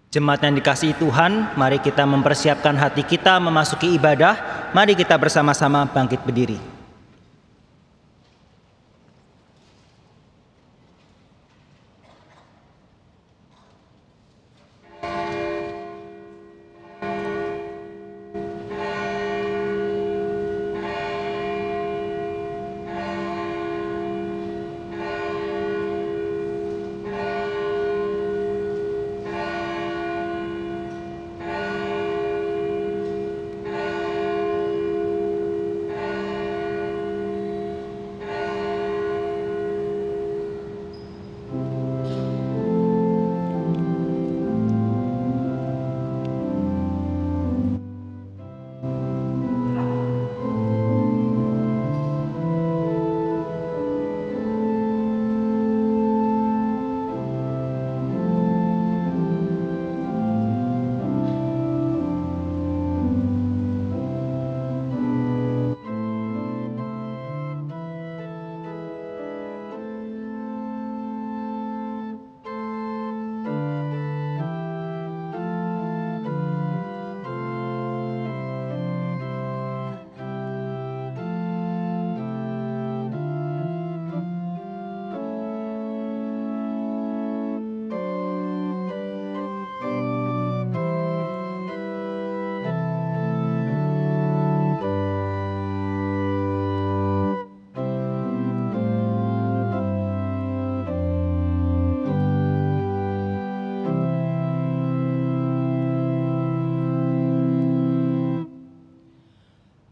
Jemaat yang dikasihi Tuhan, mari kita mempersiapkan hati kita memasuki ibadah. Mari kita bersama-sama bangkit berdiri.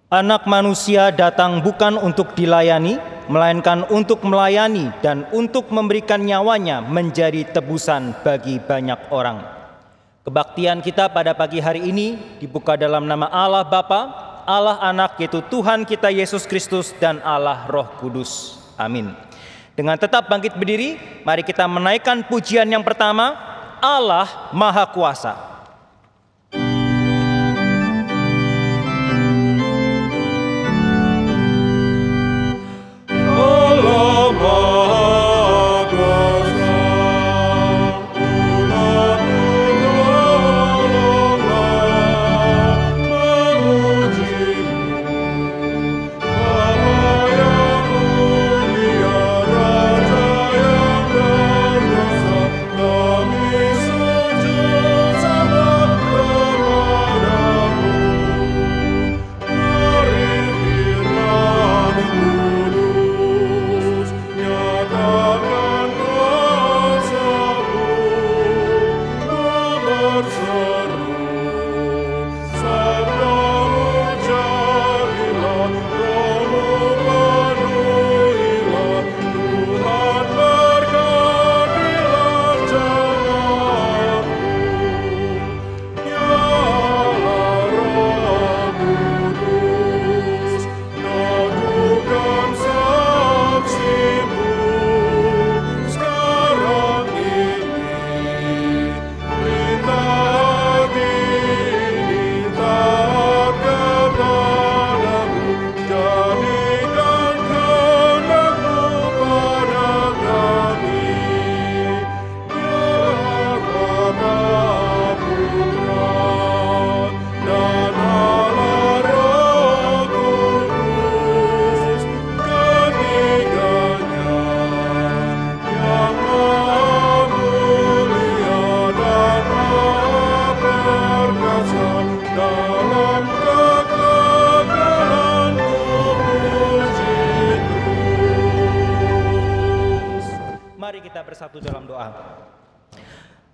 Anak manusia datang bukan untuk dilayani, melainkan untuk melayani dan untuk memberikan nyawanya menjadi tebusan bagi banyak orang. Kebaktian kita pada pagi hari ini dibuka dalam nama Allah Bapa, Allah Anak yaitu Tuhan kita Yesus Kristus dan Allah Roh Kudus. Amin. Dengan tetap bangkit berdiri, mari kita menaikkan pujian yang pertama, Allah Maha Kuasa.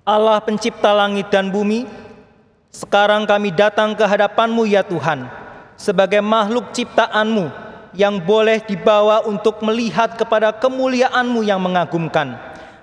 Allah pencipta langit dan bumi, sekarang kami datang ke hadapan-Mu ya Tuhan, sebagai makhluk ciptaan-Mu yang boleh dibawa untuk melihat kepada kemuliaan-Mu yang mengagumkan.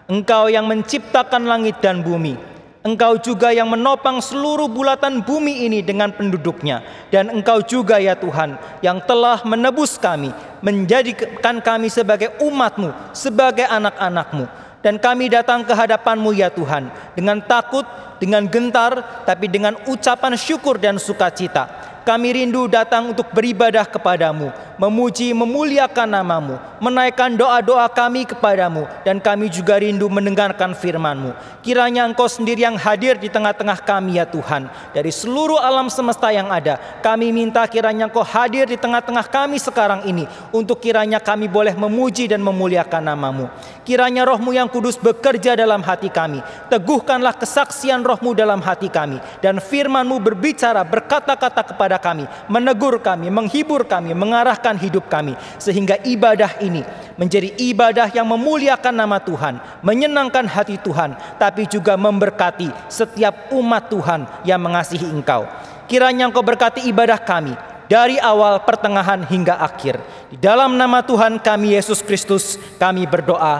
Engkau yang menciptakan langit dan bumi, Engkau juga yang menopang seluruh bulatan bumi ini dengan penduduknya. Dan Engkau juga ya Tuhan yang telah menebus kami, menjadikan kami sebagai umat-Mu, sebagai anak-anak-Mu. Dan kami datang ke hadapan-Mu ya Tuhan, dengan takut, dengan gentar, tapi dengan ucapan syukur dan sukacita. Kami rindu datang untuk beribadah kepadamu, memuji, memuliakan namamu, menaikkan doa-doa kami kepadamu, dan kami juga rindu mendengarkan firman-Mu. Kiranya Engkau sendiri yang hadir di tengah-tengah kami ya Tuhan. Dari seluruh alam semesta yang ada, kami minta kiranya Engkau hadir di tengah-tengah kami sekarang ini, untuk kiranya kami boleh memuji dan memuliakan namamu. Kiranya Roh-Mu yang kudus bekerja dalam hati kami. Teguhkanlah kesaksian Roh-Mu dalam hati kami, dan firman-Mu berbicara, berkata-kata kepada kami, menegur kami, menghibur kami, mengarahkan hidup kami, sehingga ibadah ini menjadi ibadah yang memuliakan nama Tuhan, menyenangkan hati Tuhan, tapi juga memberkati setiap umat Tuhan yang mengasihi Engkau. Kiranya Engkau berkati ibadah kami dari awal, pertengahan, hingga akhir. Di dalam nama Tuhan kami Yesus Kristus kami berdoa,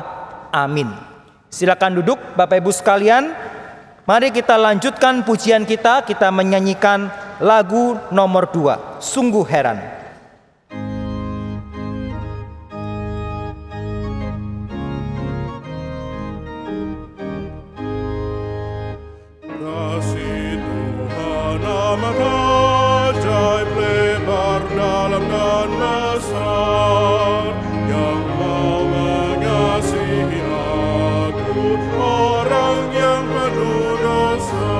amin. Silakan duduk Bapak Ibu sekalian. Mari kita lanjutkan pujian kita. Kita menyanyikan lagu nomor 2, Sungguh Heran. Kasih Tuhan amat ajaib, lebar, dalam dan besar, yang mau mengasihi aku, orang yang penuh dosa.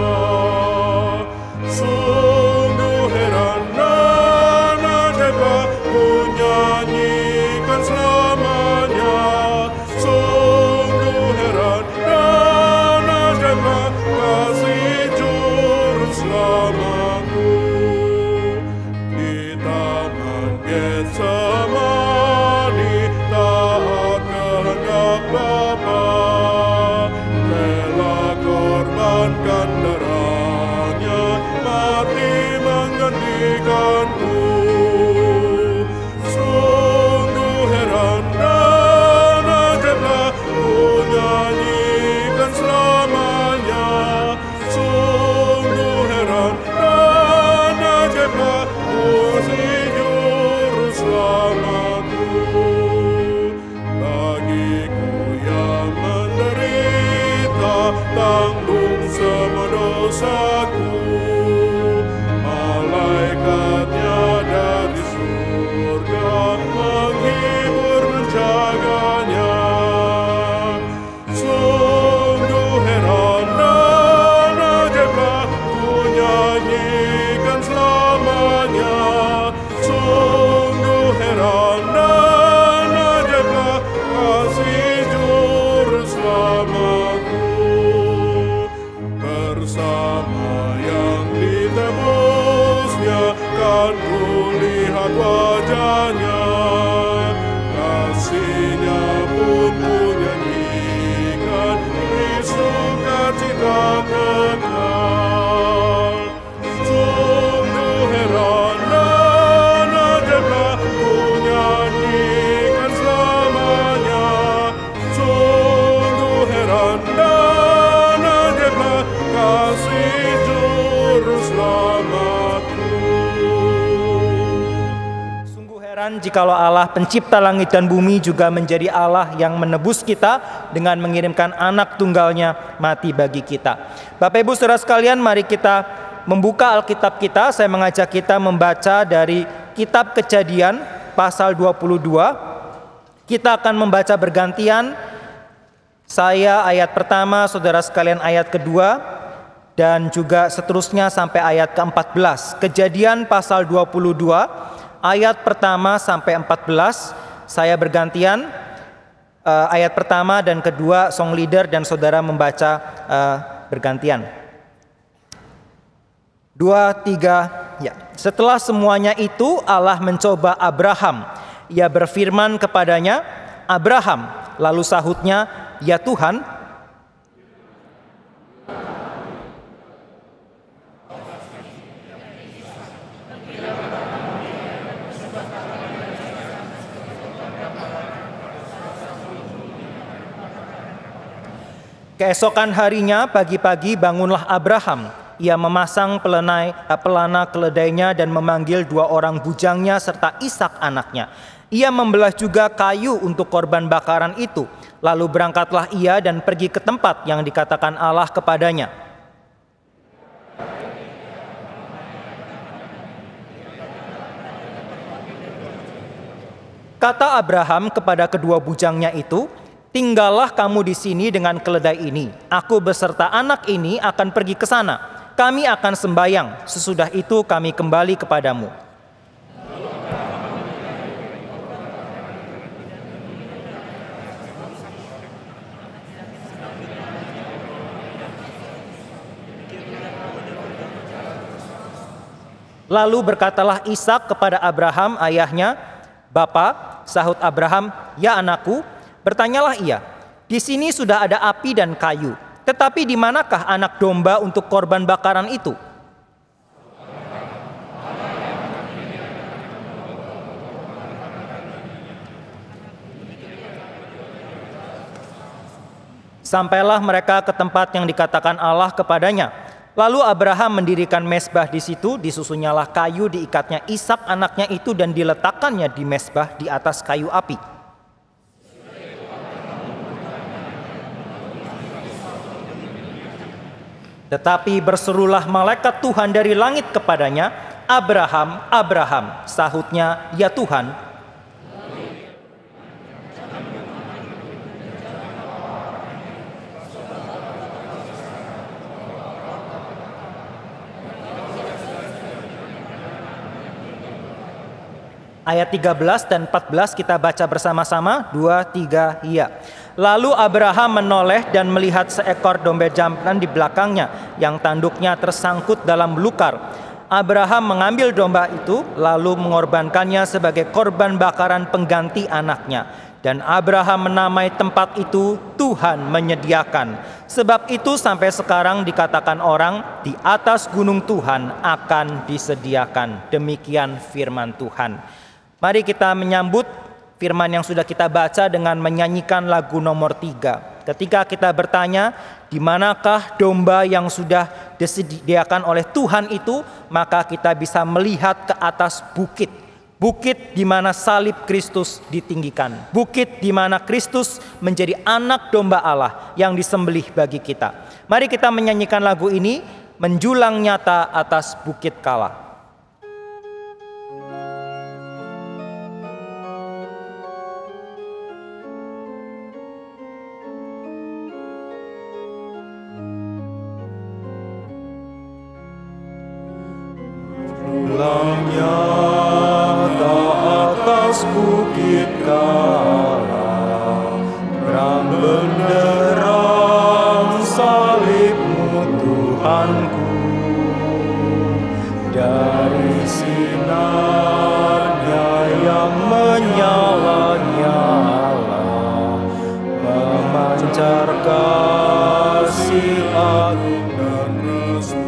Sungguh heran dan ajaiblah ku nyanyikan selamanya. Sungguh heran dan ajaiblah kasih juru selamatku. Di taman Getsemani taat kehendak Bapa, rela korbankan darahnya, mati menggantikanku. Sungguh heran dan ajaiblah ku nyanyikan selamanya. Sungguh heran dan ajaiblah kasih juru selamatku. Bagiku yang menderita, tanggung semua dosaku. Malaikatnya dari surga menghibur menjaganya. Sungguh heran dan ajaiblah ku nyanyikan selamanya. Sungguh heran dan ajaiblah kasih juru selamatku. Bersama yang ditebusnya kan ku lihat wajahnya. Kasihnya pun ku nyanyikan, beri sukacita kekal. Sungguh heran dan ajaiblah ku nyanyikan selamanya. Sungguh heran dan ajaiblah kasih juru selamatku. Sungguh heran jikalau Allah pencipta langit dan bumi juga menjadi Allah yang menebus kita dengan mengirimkan anak tunggalnya mati bagi kita. Bapak Ibu saudara sekalian, mari kita membuka Alkitab kita. Saya mengajak kita membaca dari kitab Kejadian pasal 22. Kita akan membaca bergantian. Saya ayat pertama, saudara sekalian ayat kedua, dan juga seterusnya sampai ayat ke-14. Kejadian pasal 22 ayat pertama sampai 14. Saya bergantian, ayat pertama dan kedua song leader dan saudara membaca bergantian. 2, 3, ya. Setelah semuanya itu Allah mencoba Abraham. Ia berfirman kepadanya, Abraham. Lalu sahutnya, ya Tuhan. Keesokan harinya pagi-pagi bangunlah Abraham. Ia memasang pelana keledainya dan memanggil 2 orang bujangnya serta Ishak anaknya. Ia membelah juga kayu untuk korban bakaran itu. Lalu berangkatlah ia dan pergi ke tempat yang dikatakan Allah kepadanya. Kata Abraham kepada kedua bujangnya itu, "Tinggallah kamu di sini dengan keledai ini. Aku beserta anak ini akan pergi ke sana. Kami akan sembayang. Sesudah itu kami kembali kepadamu." Lalu berkatalah Ishak kepada Abraham ayahnya, "Bapa," sahut Abraham, "Ya anakku." Bertanyalah ia, "Di sini sudah ada api dan kayu, tetapi di manakah anak domba untuk korban bakaran itu?" Sampailah mereka ke tempat yang dikatakan Allah kepadanya. Lalu Abraham mendirikan mezbah di situ, disusunyalah kayu, diikatnya Ishak anaknya itu dan diletakkannya di mezbah di atas kayu api. Tetapi berserulah malaikat Tuhan dari langit kepadanya, "Abraham, Abraham." Sahutnya, "Ya Tuhan." Ayat 13 dan 14 kita baca bersama-sama, 2, 3, iya. Lalu Abraham menoleh dan melihat seekor domba jantan di belakangnya yang tanduknya tersangkut dalam belukar. Abraham mengambil domba itu lalu mengorbankannya sebagai korban bakaran pengganti anaknya. Dan Abraham menamai tempat itu Tuhan menyediakan. Sebab itu sampai sekarang dikatakan orang, di atas gunung Tuhan akan disediakan. Demikian firman Tuhan. Mari kita menyambut firman yang sudah kita baca dengan menyanyikan lagu nomor 3. Ketika kita bertanya, di manakah domba yang sudah disediakan oleh Tuhan itu, maka kita bisa melihat ke atas bukit. Bukit di mana salib Kristus ditinggikan. Bukit di mana Kristus menjadi anak domba Allah yang disembelih bagi kita. Mari kita menyanyikan lagu ini, menjulang nyata atas bukit kala. Bukit kala, terang benderang salib-Mu Tuhanku, dari sinarnya yang menyala-nyala, memancar kasih agung dan restu.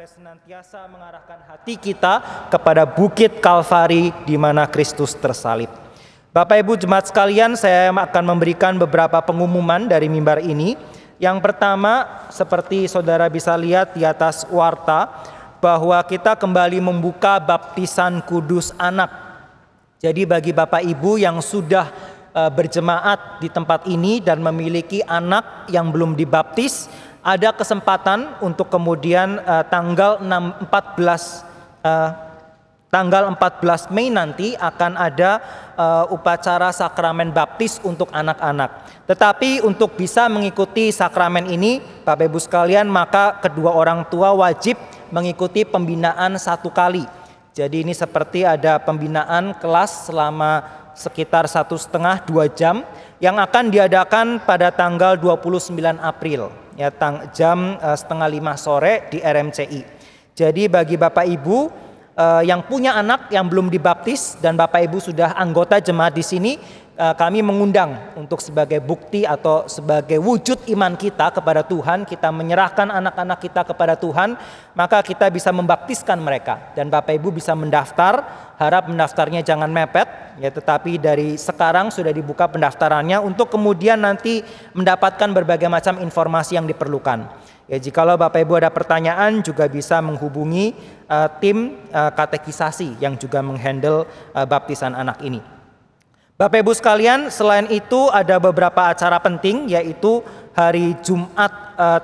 Senantiasa mengarahkan hati kita kepada bukit Kalvari di mana Kristus tersalib. Bapak Ibu jemaat sekalian, saya akan memberikan beberapa pengumuman dari mimbar ini. Yang pertama, seperti saudara bisa lihat di atas warta, bahwa kita kembali membuka baptisan kudus anak. Jadi bagi Bapak Ibu yang sudah berjemaat di tempat ini dan memiliki anak yang belum dibaptis, ada kesempatan untuk kemudian tanggal 14 Mei nanti akan ada upacara sakramen baptis untuk anak-anak. Tetapi untuk bisa mengikuti sakramen ini, Bapak Ibu sekalian, maka kedua orang tua wajib mengikuti pembinaan 1 kali. Jadi ini seperti ada pembinaan kelas selama sekitar 1,5-2 jam yang akan diadakan pada tanggal 29 April ya, jam 4:30 sore di RMCI. Jadi bagi Bapak Ibu yang punya anak yang belum dibaptis dan Bapak Ibu sudah anggota jemaat di sini, kami mengundang untuk sebagai bukti atau sebagai wujud iman kita kepada Tuhan, kita menyerahkan anak-anak kita kepada Tuhan, maka kita bisa membaptiskan mereka dan Bapak Ibu bisa mendaftar. Harap mendaftarnya jangan mepet ya, tetapi dari sekarang sudah dibuka pendaftarannya untuk kemudian nanti mendapatkan berbagai macam informasi yang diperlukan. Ya, jikalau Bapak Ibu ada pertanyaan juga bisa menghubungi tim katekisasi yang juga menghandle baptisan anak ini. Bapak Ibu sekalian, selain itu ada beberapa acara penting, yaitu hari Jumat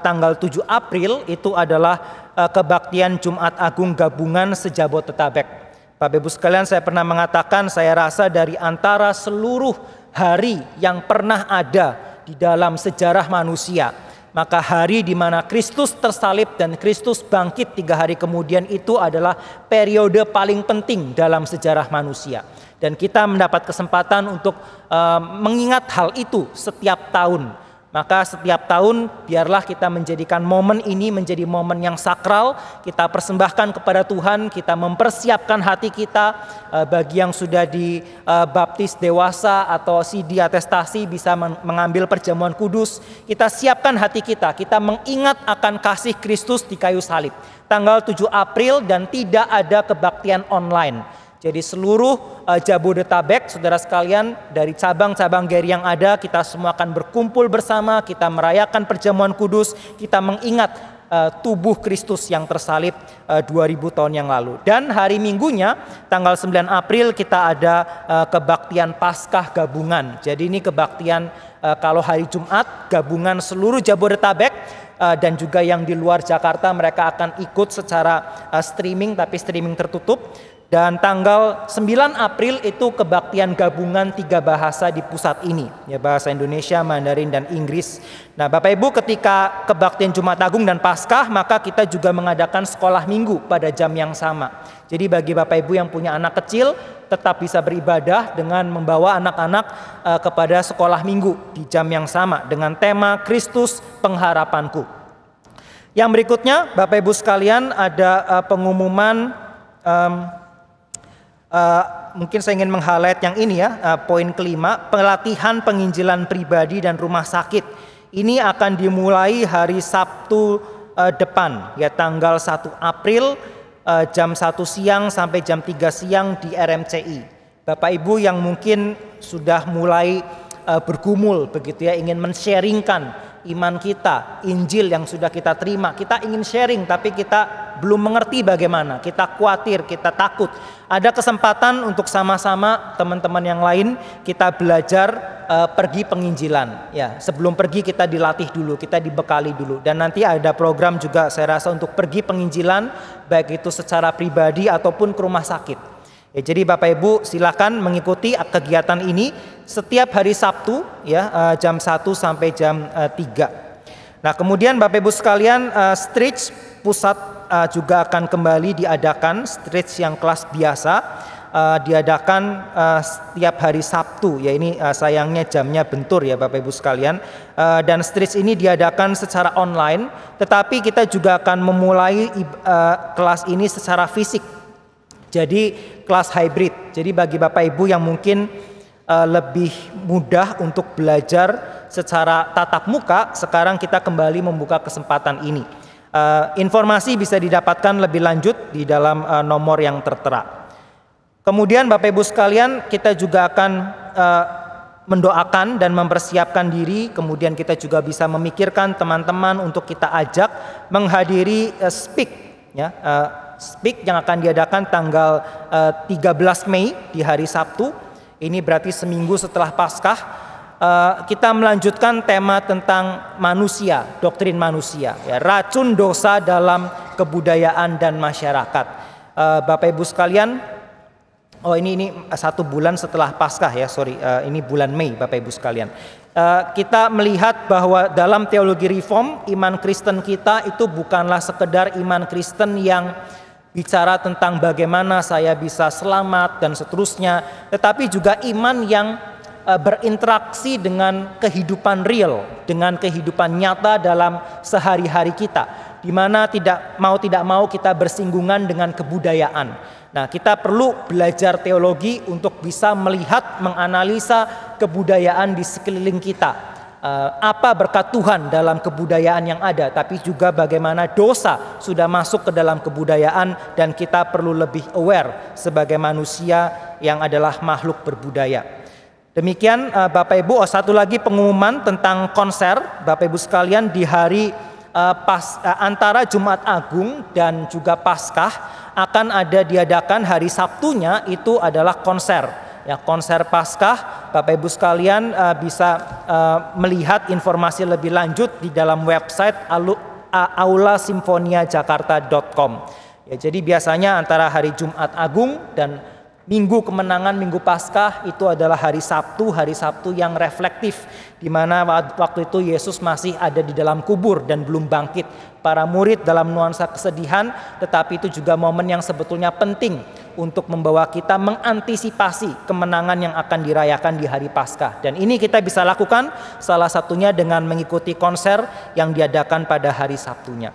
tanggal 7 April itu adalah kebaktian Jumat Agung Gabungan se-Jabodetabek. Bapak Ibu sekalian, saya pernah mengatakan, saya rasa dari antara seluruh hari yang pernah ada di dalam sejarah manusia, maka hari di mana Kristus tersalib dan Kristus bangkit 3 hari kemudian itu adalah periode paling penting dalam sejarah manusia. Dan kita mendapat kesempatan untuk mengingat hal itu setiap tahun. Maka setiap tahun biarlah kita menjadikan momen ini menjadi momen yang sakral. Kita persembahkan kepada Tuhan, kita mempersiapkan hati kita. Bagi yang sudah dibaptis dewasa atau CD atestasi bisa mengambil perjamuan kudus. Kita siapkan hati kita, kita mengingat akan kasih Kristus di kayu salib. Tanggal 7 April dan tidak ada kebaktian online. Jadi seluruh Jabodetabek, saudara sekalian, dari cabang-cabang GERI yang ada, kita semua akan berkumpul bersama, kita merayakan perjamuan kudus, kita mengingat tubuh Kristus yang tersalib 2000 tahun yang lalu. Dan hari Minggunya, tanggal 9 April, kita ada kebaktian Paskah gabungan. Jadi ini kebaktian kalau hari Jumat, gabungan seluruh Jabodetabek, dan juga yang di luar Jakarta mereka akan ikut secara streaming, tapi streaming tertutup. Dan tanggal 9 April itu kebaktian gabungan 3 bahasa di pusat ini, ya, bahasa Indonesia, Mandarin, dan Inggris. Nah, Bapak Ibu, ketika kebaktian Jumat Agung dan Paskah, maka kita juga mengadakan sekolah minggu pada jam yang sama. Jadi bagi Bapak Ibu yang punya anak kecil, tetap bisa beribadah dengan membawa anak-anak kepada sekolah minggu di jam yang sama dengan tema Kristus Pengharapanku. Yang berikutnya, Bapak Ibu sekalian, ada pengumuman. Mungkin saya ingin meng-highlight yang ini ya, poin kelima, pelatihan penginjilan pribadi dan rumah sakit. Ini akan dimulai hari Sabtu depan, ya, tanggal 1 April jam 1 siang sampai jam 3 siang di RMCI. Bapak Ibu yang mungkin sudah mulai bergumul begitu ya, ingin men-sharingkan iman kita, Injil yang sudah kita terima, kita ingin sharing tapi kita belum mengerti bagaimana, kita khawatir, kita takut. Ada kesempatan untuk sama-sama teman-teman yang lain kita belajar pergi penginjilan. Ya, sebelum pergi kita dilatih dulu, kita dibekali dulu. Dan nanti ada program juga saya rasa untuk pergi penginjilan, baik itu secara pribadi ataupun ke rumah sakit. Ya, jadi Bapak Ibu silakan mengikuti kegiatan ini setiap hari Sabtu ya, jam 1 sampai jam 3. Nah, kemudian Bapak Ibu sekalian, stretch pusat juga akan kembali diadakan, stretch yang kelas biasa diadakan setiap hari Sabtu ya, ini sayangnya jamnya bentur ya Bapak Ibu sekalian. Dan stretch ini diadakan secara online, tetapi kita juga akan memulai kelas ini secara fisik. Jadi kelas hybrid. Jadi bagi Bapak Ibu yang mungkin lebih mudah untuk belajar secara tatap muka, sekarang kita kembali membuka kesempatan ini. Informasi bisa didapatkan lebih lanjut di dalam nomor yang tertera. Kemudian Bapak Ibu sekalian, kita juga akan mendoakan dan mempersiapkan diri, kemudian kita juga bisa memikirkan teman-teman untuk kita ajak menghadiri Speak, ya, Speak yang akan diadakan tanggal 13 Mei di hari Sabtu. Ini berarti seminggu setelah Paskah. Kita melanjutkan tema tentang manusia, doktrin manusia, ya, racun dosa dalam kebudayaan dan masyarakat. Bapak Ibu sekalian, ini 1 bulan setelah Paskah ya, ini bulan Mei Bapak Ibu sekalian. Kita melihat bahwa dalam teologi reform, iman Kristen kita itu bukanlah sekedar iman Kristen yang bicara tentang bagaimana saya bisa selamat dan seterusnya, tetapi juga iman yang berinteraksi dengan kehidupan real, dengan kehidupan nyata dalam sehari-hari kita, di mana tidak mau kita bersinggungan dengan kebudayaan. Nah, kita perlu belajar teologi untuk bisa melihat, menganalisa kebudayaan di sekeliling kita. Apa berkat Tuhan dalam kebudayaan yang ada, tapi juga bagaimana dosa sudah masuk ke dalam kebudayaan dan kita perlu lebih aware sebagai manusia yang adalah makhluk berbudaya. Demikian Bapak Ibu. Satu lagi pengumuman tentang konser Bapak Ibu sekalian, di hari antara Jumat Agung dan juga Paskah akan ada diadakan hari Sabtunya itu adalah konser, ya, konser Paskah. Bapak Ibu sekalian bisa melihat informasi lebih lanjut di dalam website aulasimfoniajakarta.com. Ya, jadi biasanya antara hari Jumat Agung dan Minggu Kemenangan, Minggu Paskah itu adalah hari Sabtu yang reflektif, di mana waktu itu Yesus masih ada di dalam kubur dan belum bangkit. Para murid dalam nuansa kesedihan, tetapi itu juga momen yang sebetulnya penting untuk membawa kita mengantisipasi kemenangan yang akan dirayakan di hari Paskah. Dan ini kita bisa lakukan salah satunya dengan mengikuti konser yang diadakan pada hari Sabtunya.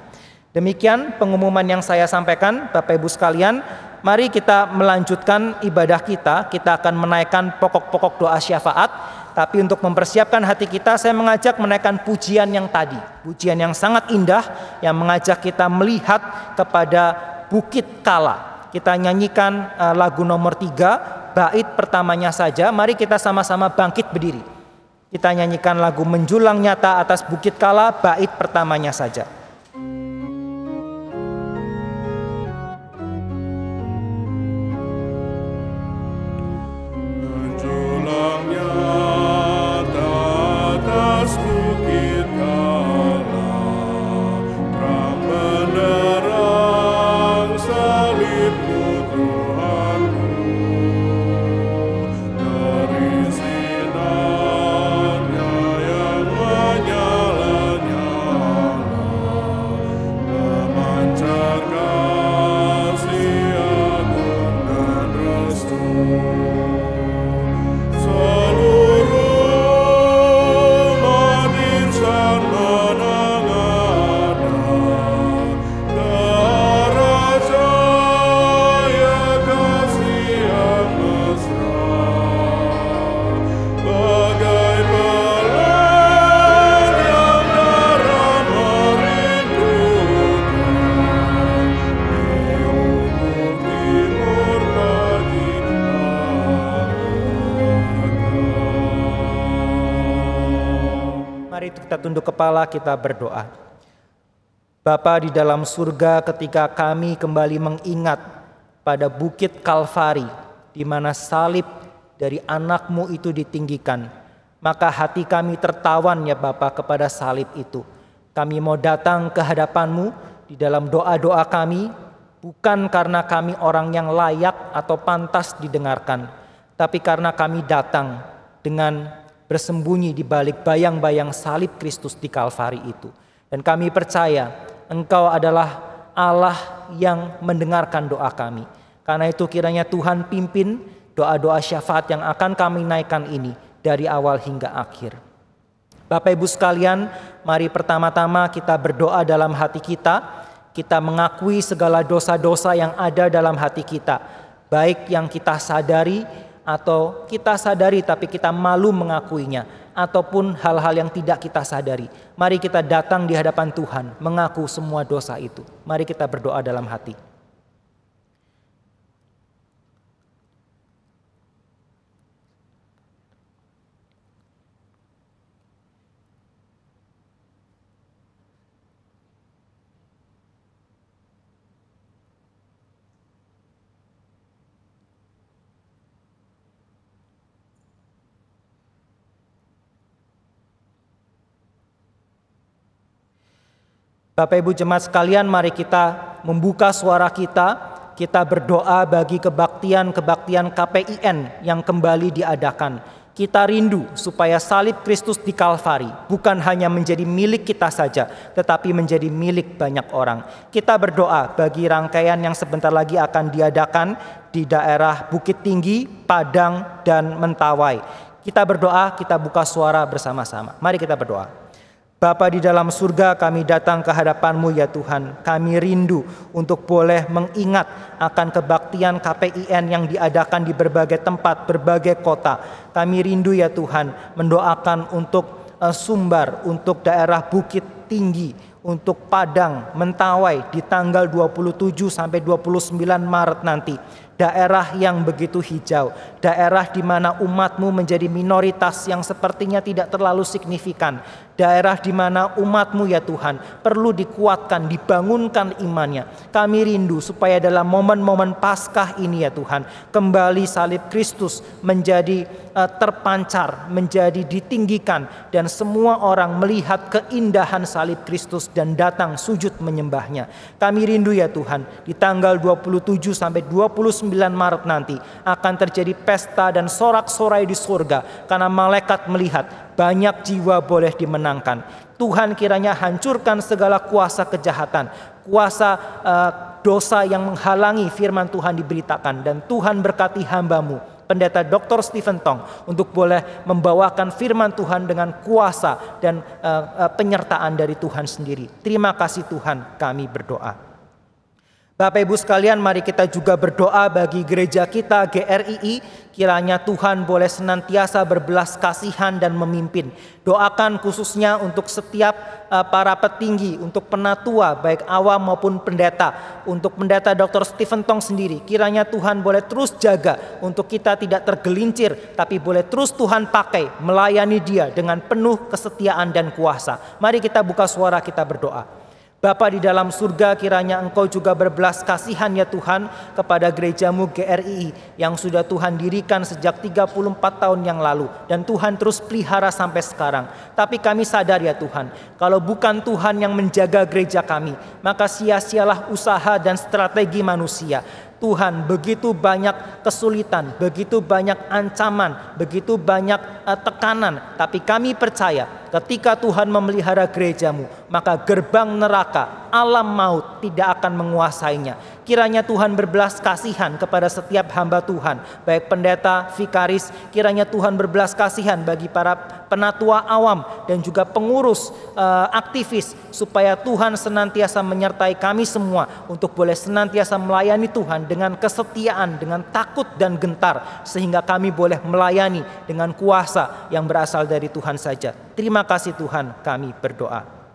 Demikian pengumuman yang saya sampaikan Bapak Ibu sekalian. Mari kita melanjutkan ibadah kita. Kita akan menaikkan pokok-pokok doa syafaat. Tapi untuk mempersiapkan hati kita, saya mengajak menaikkan pujian yang tadi. Pujian yang sangat indah yang mengajak kita melihat kepada Bukit Kala. Kita nyanyikan lagu nomor 3, bait pertamanya saja. Mari kita sama-sama bangkit berdiri. Kita nyanyikan lagu Menjulang Nyata atas Bukit Kala, bait pertamanya saja. Kita tunduk kepala, kita berdoa. Bapa di dalam surga, ketika kami kembali mengingat pada Bukit Kalvari, di mana salib dari anak-Mu itu ditinggikan, maka hati kami tertawan ya Bapa kepada salib itu. Kami mau datang ke hadapan-Mu di dalam doa-doa kami, bukan karena kami orang yang layak atau pantas didengarkan, tapi karena kami datang dengan bersembunyi di balik bayang-bayang salib Kristus di Kalvari itu. Dan kami percaya Engkau adalah Allah yang mendengarkan doa kami. Karena itu kiranya Tuhan pimpin doa-doa syafaat yang akan kami naikkan ini dari awal hingga akhir. Bapak Ibu sekalian, mari pertama-tama kita berdoa dalam hati kita. Kita mengakui segala dosa-dosa yang ada dalam hati kita, baik yang kita sadari atau kita sadari tapi kita malu mengakuinya, ataupun hal-hal yang tidak kita sadari. Mari kita datang di hadapan Tuhan mengaku semua dosa itu. Mari kita berdoa dalam hati. Bapak Ibu jemaat sekalian, mari kita membuka suara kita berdoa bagi kebaktian KPIN yang kembali diadakan. Kita rindu supaya salib Kristus di Kalvari bukan hanya menjadi milik kita saja, tetapi menjadi milik banyak orang. Kita berdoa bagi rangkaian yang sebentar lagi akan diadakan di daerah Bukit Tinggi, Padang, dan Mentawai. Kita berdoa, kita buka suara bersama-sama. Mari kita berdoa. Bapa di dalam surga, kami datang ke hadapan-Mu ya Tuhan. Kami rindu untuk boleh mengingat akan kebaktian KPIN yang diadakan di berbagai tempat, berbagai kota. Kami rindu ya Tuhan mendoakan untuk Sumbar, untuk daerah Bukit Tinggi, untuk Padang, Mentawai di tanggal 27 sampai 29 Maret nanti. Daerah yang begitu hijau, daerah di mana umat-Mu menjadi minoritas yang sepertinya tidak terlalu signifikan, daerah di mana umat-Mu ya Tuhan perlu dikuatkan, dibangunkan imannya. Kami rindu supaya dalam momen-momen Paskah ini ya Tuhan, kembali salib Kristus menjadi terpancar, menjadi ditinggikan, dan semua orang melihat keindahan salib Kristus dan datang sujud menyembahnya. Kami rindu ya Tuhan, di tanggal 27 sampai 29 Maret nanti akan terjadi pesta dan sorak-sorai di surga karena malaikat melihat banyak jiwa boleh dimenangkan. Tuhan kiranya hancurkan segala kuasa kejahatan, kuasa dosa yang menghalangi firman Tuhan diberitakan, dan Tuhan berkati hamba-Mu Pendeta Dr. Stephen Tong untuk boleh membawakan firman Tuhan dengan kuasa dan penyertaan dari Tuhan sendiri. Terima kasih Tuhan, kami berdoa. Bapak Ibu sekalian, mari kita juga berdoa bagi gereja kita GRII. Kiranya Tuhan boleh senantiasa berbelas kasihan dan memimpin. Doakan khususnya untuk setiap para petinggi, untuk penatua baik awam maupun pendeta. Untuk pendeta Dr. Stephen Tong sendiri, kiranya Tuhan boleh terus jaga untuk kita tidak tergelincir, tapi boleh terus Tuhan pakai melayani dia dengan penuh kesetiaan dan kuasa. Mari kita buka suara, kita berdoa. Bapa di dalam surga, kiranya Engkau juga berbelas kasihan ya Tuhan kepada gereja-Mu GRII yang sudah Tuhan dirikan sejak 34 tahun yang lalu, dan Tuhan terus pelihara sampai sekarang. Tapi kami sadar ya Tuhan, kalau bukan Tuhan yang menjaga gereja kami, maka sia-sialah usaha dan strategi manusia. Tuhan, begitu banyak kesulitan, begitu banyak ancaman, begitu banyak tekanan. Tapi kami percaya ketika Tuhan memelihara gereja-Mu, maka gerbang neraka, alam maut tidak akan menguasainya. Kiranya Tuhan berbelas kasihan kepada setiap hamba Tuhan, baik pendeta, vikaris. Kiranya Tuhan berbelas kasihan bagi para penatua awam dan juga pengurus aktivis, supaya Tuhan senantiasa menyertai kami semua untuk boleh senantiasa melayani Tuhan dengan kesetiaan, dengan takut dan gentar, sehingga kami boleh melayani dengan kuasa yang berasal dari Tuhan saja. Terima kasih Tuhan, kami berdoa.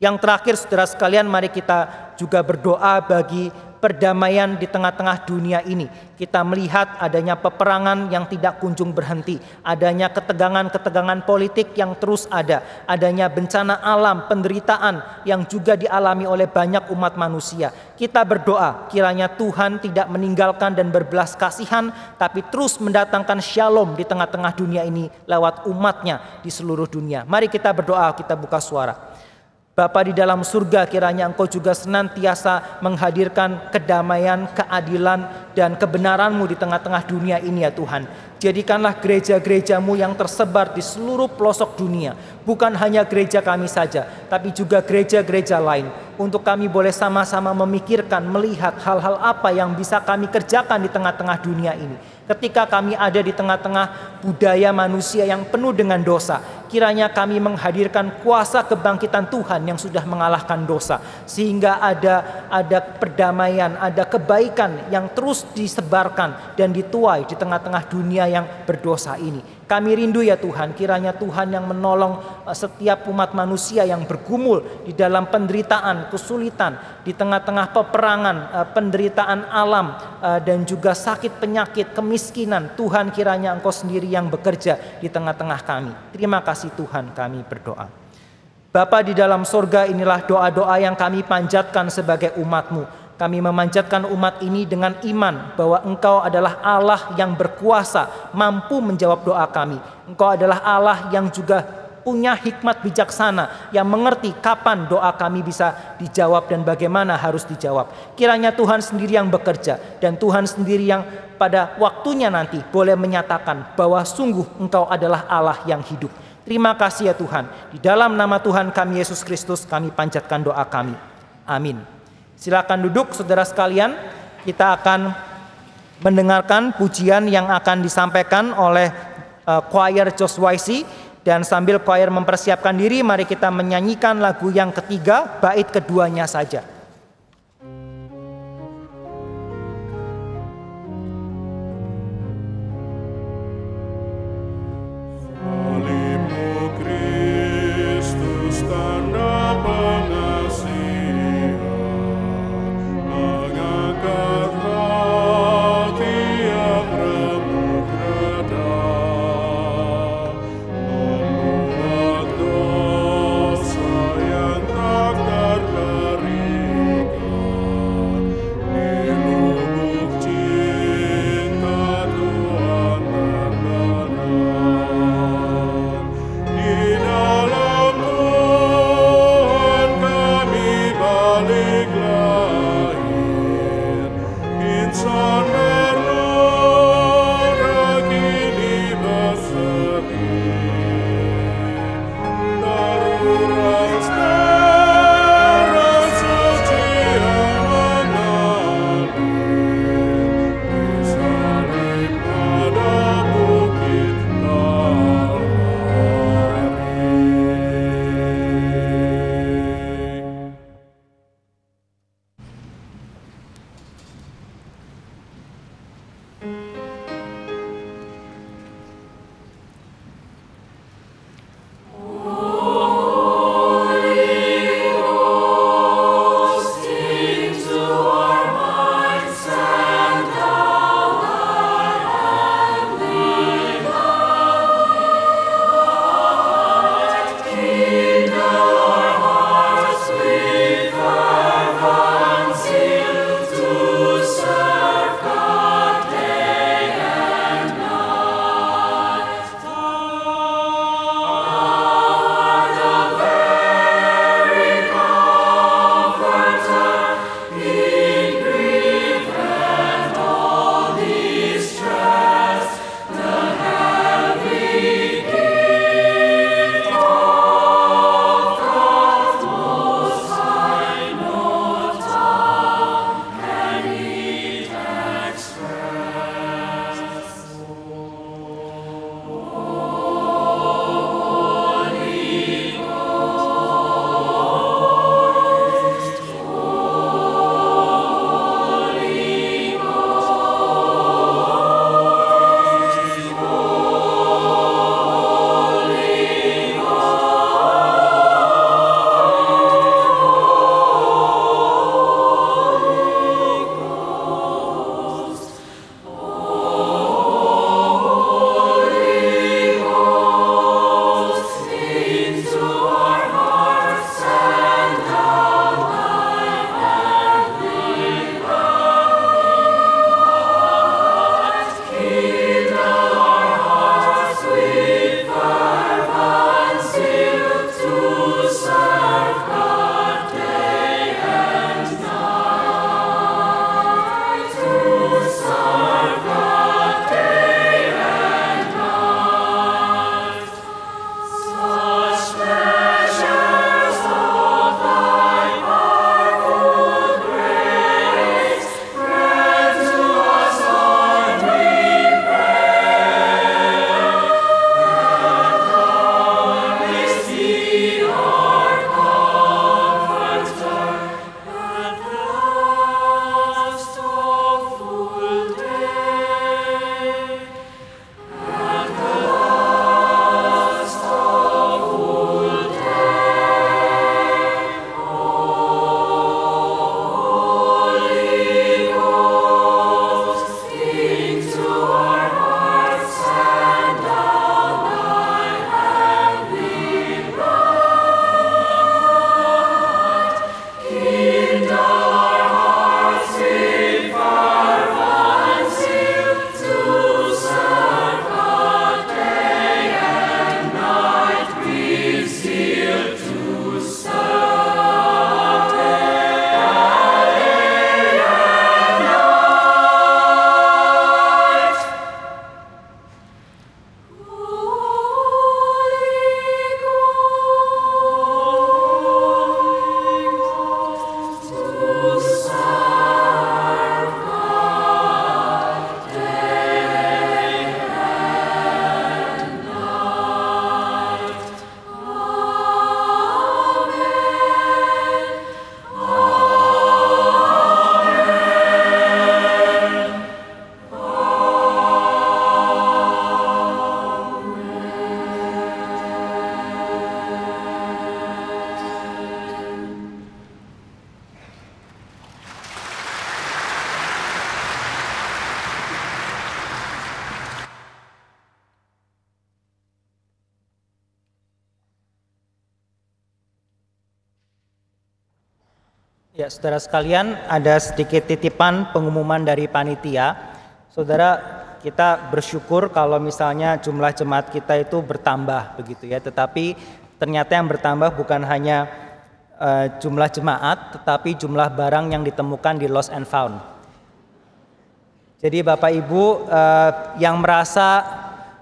Yang terakhir saudara sekalian, mari kita juga berdoa bagi perdamaian di tengah-tengah dunia ini. Kita melihat adanya peperangan yang tidak kunjung berhenti, adanya ketegangan-ketegangan politik yang terus ada, adanya bencana alam, penderitaan yang juga dialami oleh banyak umat manusia. Kita berdoa kiranya Tuhan tidak meninggalkan dan berbelas kasihan, tapi terus mendatangkan shalom di tengah-tengah dunia ini lewat umatnya di seluruh dunia. Mari kita berdoa, kita buka suara. Bapa di dalam surga, kiranya Engkau juga senantiasa menghadirkan kedamaian, keadilan, dan kebenaran-Mu di tengah-tengah dunia ini ya Tuhan. Jadikanlah gereja-gereja-Mu yang tersebar di seluruh pelosok dunia. Bukan hanya gereja kami saja, tapi juga gereja-gereja lain. Untuk kami boleh sama-sama memikirkan, melihat hal-hal apa yang bisa kami kerjakan di tengah-tengah dunia ini. Ketika kami ada di tengah-tengah budaya manusia yang penuh dengan dosa, kiranya kami menghadirkan kuasa kebangkitan Tuhan yang sudah mengalahkan dosa, sehingga ada perdamaian, ada kebaikan yang terus disebarkan dan dituai di tengah-tengah dunia yang berdosa ini. Kami rindu ya Tuhan, kiranya Tuhan yang menolong setiap umat manusia yang bergumul di dalam penderitaan, kesulitan, di tengah-tengah peperangan, penderitaan alam, dan juga sakit penyakit, kemiskinan. Tuhan, kiranya Engkau sendiri yang bekerja di tengah-tengah kami. Terima kasih Tuhan, kami berdoa. Bapa di dalam surga, inilah doa-doa yang kami panjatkan sebagai umat-Mu. Kami memanjatkan umat ini dengan iman bahwa Engkau adalah Allah yang berkuasa, mampu menjawab doa kami. Engkau adalah Allah yang juga punya hikmat bijaksana yang mengerti kapan doa kami bisa dijawab dan bagaimana harus dijawab. Kiranya Tuhan sendiri yang bekerja dan Tuhan sendiri yang pada waktunya nanti boleh menyatakan bahwa sungguh Engkau adalah Allah yang hidup. Terima kasih ya Tuhan. Di dalam nama Tuhan kami Yesus Kristus kami panjatkan doa kami. Amin. Silakan duduk saudara sekalian. Kita akan mendengarkan pujian yang akan disampaikan oleh choir Joswaisi. Dan sambil choir mempersiapkan diri, mari kita menyanyikan lagu yang ketiga, bait keduanya saja. Salibmu Kristus tanda pengasihan, mengangkat hati yang remuk redam, membuat dosa yang tak terperi Ya, saudara sekalian, ada sedikit titipan pengumuman dari panitia. Saudara, kita bersyukur kalau misalnya jumlah jemaat kita itu bertambah begitu ya. Tetapi ternyata yang bertambah bukan hanya jumlah jemaat, tetapi jumlah barang yang ditemukan di lost and found. Jadi Bapak Ibu yang merasa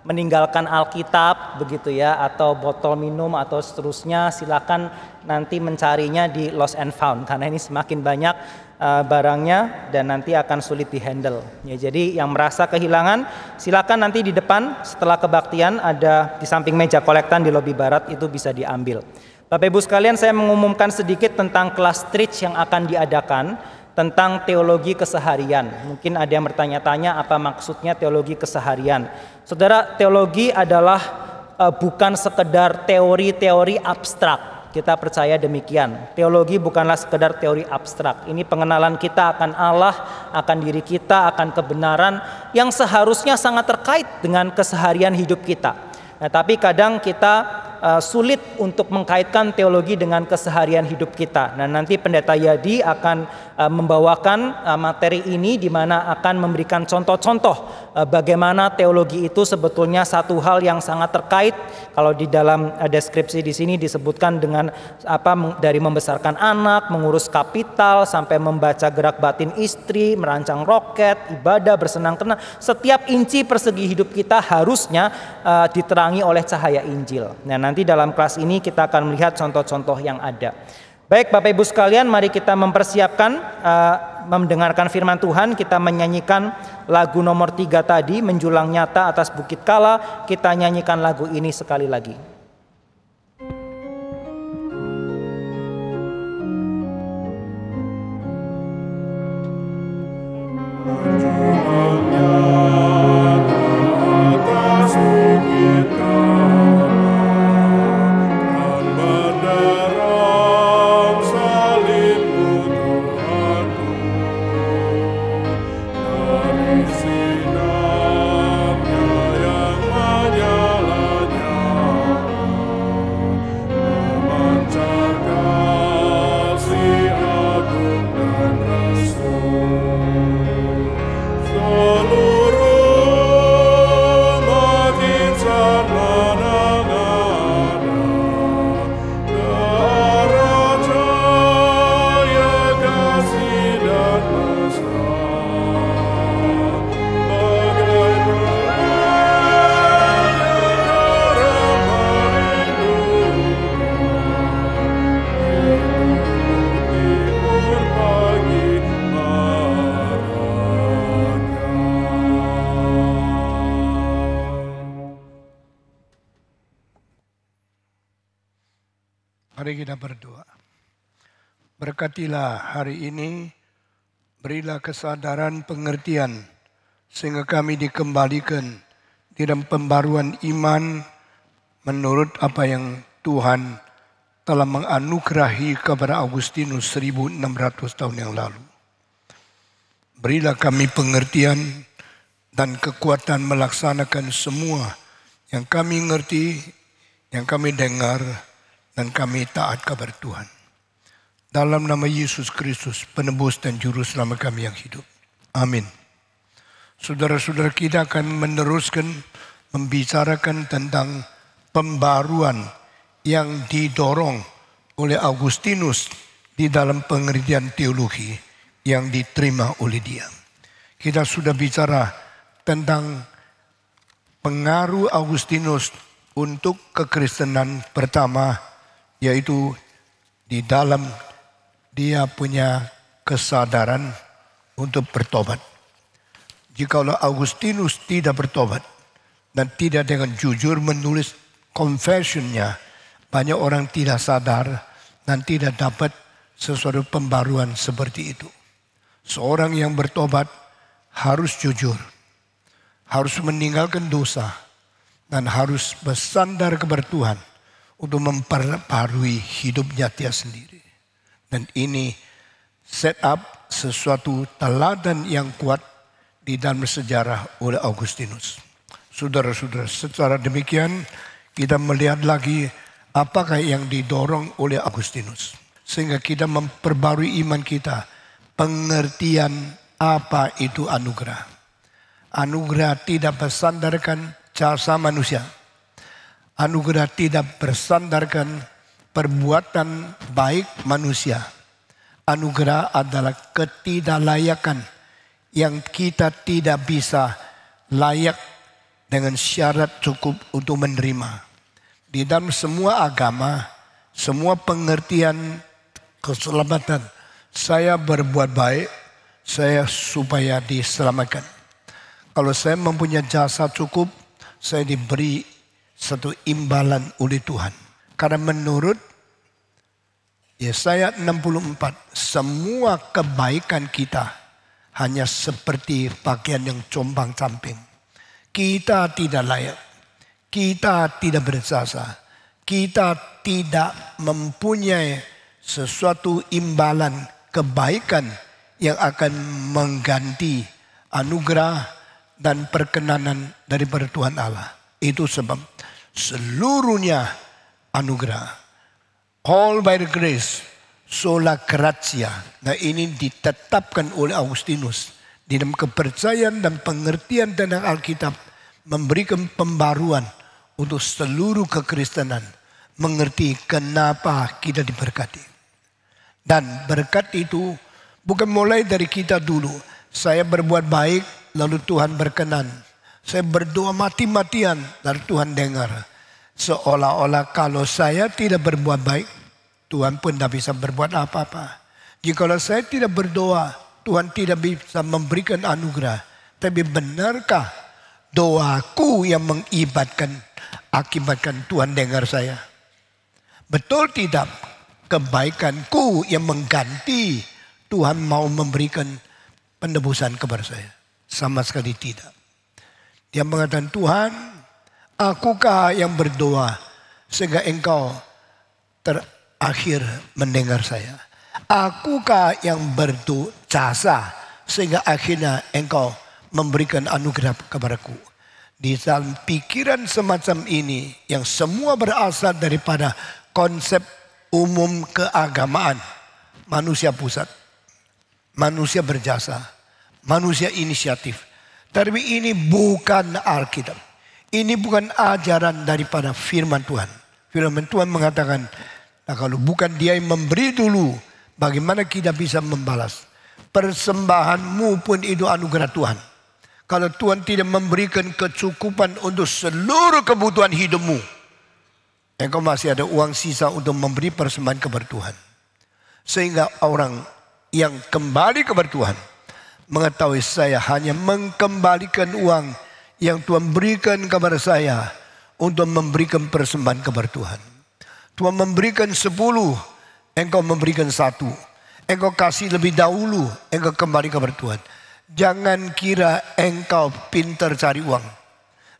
meninggalkan Alkitab begitu ya, atau botol minum atau seterusnya, silakan nanti mencarinya di lost and found, karena ini semakin banyak barangnya dan nanti akan sulit dihandle ya. Jadi yang merasa kehilangan silakan nanti di depan setelah kebaktian ada di samping meja kolektan di lobi barat, itu bisa diambil. Bapak Ibu sekalian, saya mengumumkan sedikit tentang kelas Stretch yang akan diadakan tentang teologi keseharian. Mungkin ada yang bertanya-tanya apa maksudnya teologi keseharian. Saudara, teologi adalah bukan sekedar teori-teori abstrak. Kita percaya demikian. Teologi bukanlah sekedar teori abstrak. Ini pengenalan kita akan Allah, akan diri kita, akan kebenaran yang seharusnya sangat terkait dengan keseharian hidup kita. Nah, tapi kadang kita sulit untuk mengkaitkan teologi dengan keseharian hidup kita. Nah, nanti Pendeta Yadi akan membawakan materi ini, di mana akan memberikan contoh-contoh bagaimana teologi itu sebetulnya satu hal yang sangat terkait. Kalau di dalam deskripsi di sini disebutkan dengan dari membesarkan anak, mengurus kapital, sampai membaca gerak batin istri, merancang roket, ibadah, bersenang-senang. Setiap inci persegi hidup kita harusnya diterangi oleh cahaya Injil. Nah, nanti dalam kelas ini kita akan melihat contoh-contoh yang ada. Baik Bapak Ibu sekalian, mari kita mempersiapkan mendengarkan firman Tuhan. Kita menyanyikan lagu nomor 3 tadi, Menjulang Nyata Atas Bukit Kala. Kita nyanyikan lagu ini sekali lagi. Mari kita berdoa. Berkatilah hari ini, berilah kesadaran pengertian, sehingga kami dikembalikan di dalam pembaruan iman menurut apa yang Tuhan telah menganugerahi kepada Agustinus 1600 tahun yang lalu. Berilah kami pengertian dan kekuatan melaksanakan semua yang kami ngerti, yang kami dengar, dan kami taat kabar Tuhan. Dalam nama Yesus Kristus, penebus dan juru selamat kami yang hidup. Amin. Saudara-saudara, kita akan meneruskan membicarakan tentang pembaruan yang didorong oleh Agustinus di dalam pengertian teologi yang diterima oleh dia. Kita sudah bicara tentang pengaruh Agustinus untuk kekristenan pertama, yaitu di dalam dia punya kesadaran untuk bertobat. Jikalau Agustinus tidak bertobat dan tidak dengan jujur menulis confessionnya, banyak orang tidak sadar dan tidak dapat sesuatu pembaruan seperti itu. Seorang yang bertobat harus jujur, harus meninggalkan dosa, dan harus bersandar kepada Tuhan untuk memperbarui hidupnya dia sendiri. Dan ini set up sesuatu teladan yang kuat di dalam sejarah oleh Agustinus. Saudara-saudara, secara demikian kita melihat lagi apakah yang didorong oleh Agustinus. sehingga kita memperbarui iman kita. Pengertian apa itu anugerah. Anugerah tidak bersandarkan jasa manusia. Anugerah tidak bersandarkan perbuatan baik manusia. Anugerah adalah ketidaklayakan yang kita tidak bisa layak dengan syarat cukup untuk menerima. Di dalam semua agama, semua pengertian keselamatan, saya berbuat baik, saya supaya diselamatkan. Kalau saya mempunyai jasa cukup, saya diberi satu imbalan oleh Tuhan. Karena menurut Yesaya 64, semua kebaikan kita hanya seperti pakaian yang compang-camping. Kita tidak layak, kita tidak berjasa, kita tidak mempunyai sesuatu imbalan kebaikan yang akan mengganti anugerah dan perkenanan daripada Tuhan Allah. Itu sebab seluruhnya anugerah. All by the grace, sola gratia. Nah, ini ditetapkan oleh Augustinus. Di dalam kepercayaan dan pengertian tentang Alkitab. Memberikan pembaruan untuk seluruh kekristenan. Mengerti kenapa kita diberkati. Dan berkat itu bukan mulai dari kita dulu. Saya berbuat baik lalu Tuhan berkenan. Saya berdoa mati-matian lalu Tuhan dengar. Seolah-olah kalau saya tidak berbuat baik, Tuhan pun tidak bisa berbuat apa-apa. Jikalau saya tidak berdoa, Tuhan tidak bisa memberikan anugerah. Tapi benarkah doaku yang akibatkan Tuhan dengar saya? Betul tidak? Kebaikanku yang mengganti Tuhan mau memberikan penebusan kepada saya? Sama sekali tidak. Dia mengatakan, Tuhan, akukah yang berdoa sehingga engkau terakhir mendengar saya? Akukah yang berjasa sehingga akhirnya engkau memberikan anugerah kepadaku? Di dalam pikiran semacam ini yang semua berasal daripada konsep umum keagamaan. Manusia pusat, manusia berjasa, manusia inisiatif. Tapi ini bukan Alkitab. Ini bukan ajaran daripada firman Tuhan. Firman Tuhan mengatakan, nah kalau bukan dia yang memberi dulu, bagaimana kita bisa membalas? Persembahanmu pun itu anugerah Tuhan. Kalau Tuhan tidak memberikan kecukupan untuk seluruh kebutuhan hidupmu, engkau masih ada uang sisa untuk memberi persembahan kepada Tuhan. Sehingga orang yang kembali kepada Tuhan mengetahui saya hanya mengembalikan uang yang Tuhan berikan kepada saya untuk memberikan persembahan kepada Tuhan. Tuhan memberikan 10, engkau memberikan 1. Engkau kasih lebih dahulu, engkau kembali kepada Tuhan. Jangan kira engkau pintar cari uang.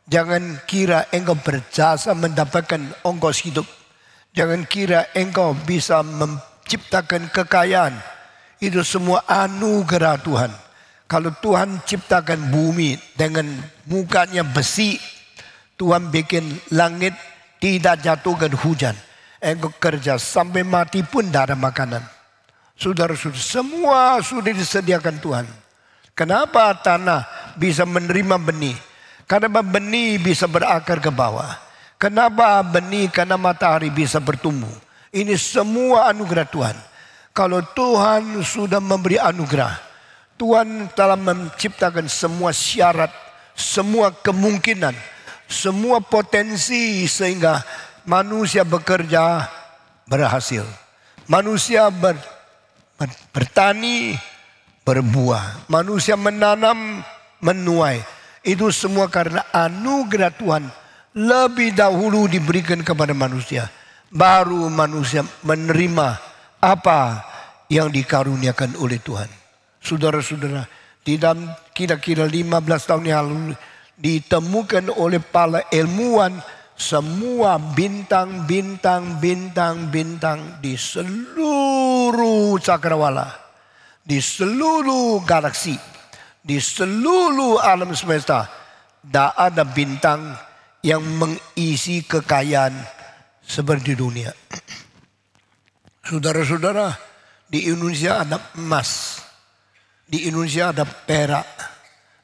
Jangan kira engkau berjasa mendapatkan ongkos hidup. Jangan kira engkau bisa menciptakan kekayaan. Itu semua anugerah Tuhan. Kalau Tuhan ciptakan bumi dengan mukanya besi, Tuhan bikin langit tidak jatuhkan hujan. Engkau kerja sampai mati pun tidak ada makanan. Saudara-saudara, semua sudah disediakan Tuhan. Kenapa tanah bisa menerima benih? Kenapa benih bisa berakar ke bawah? Kenapa benih karena matahari bisa bertumbuh? Ini semua anugerah Tuhan. Kalau Tuhan sudah memberi anugerah, Tuhan telah menciptakan semua syarat, semua kemungkinan, semua potensi sehingga manusia bekerja berhasil. Manusia bertani berbuah. Manusia menanam menuai. Itu semua karena anugerah Tuhan lebih dahulu diberikan kepada manusia. Baru manusia menerima apa yang dikaruniakan oleh Tuhan. Saudara-saudara, di dalam kira-kira 15 tahun yang lalu ditemukan oleh para ilmuwan semua bintang-bintang di seluruh cakrawala, di seluruh galaksi, di seluruh alam semesta. Tidak ada bintang yang mengisi kekayaan seperti dunia. Saudara-saudara, di Indonesia ada emas, di Indonesia ada perak,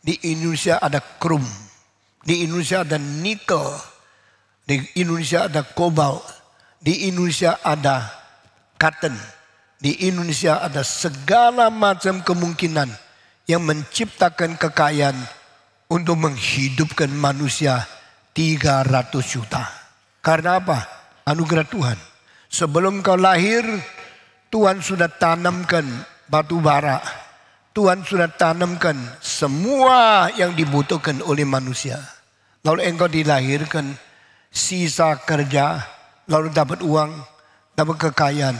di Indonesia ada krom, di Indonesia ada nikel, di Indonesia ada kobalt, di Indonesia ada cotton, di Indonesia ada segala macam kemungkinan yang menciptakan kekayaan untuk menghidupkan manusia 300 juta. Karena apa? Anugerah Tuhan. Sebelum kau lahir, Tuhan sudah tanamkan batu bara. Tuhan sudah tanamkan semua yang dibutuhkan oleh manusia. Lalu engkau dilahirkan, sisa kerja, lalu dapat uang, dapat kekayaan.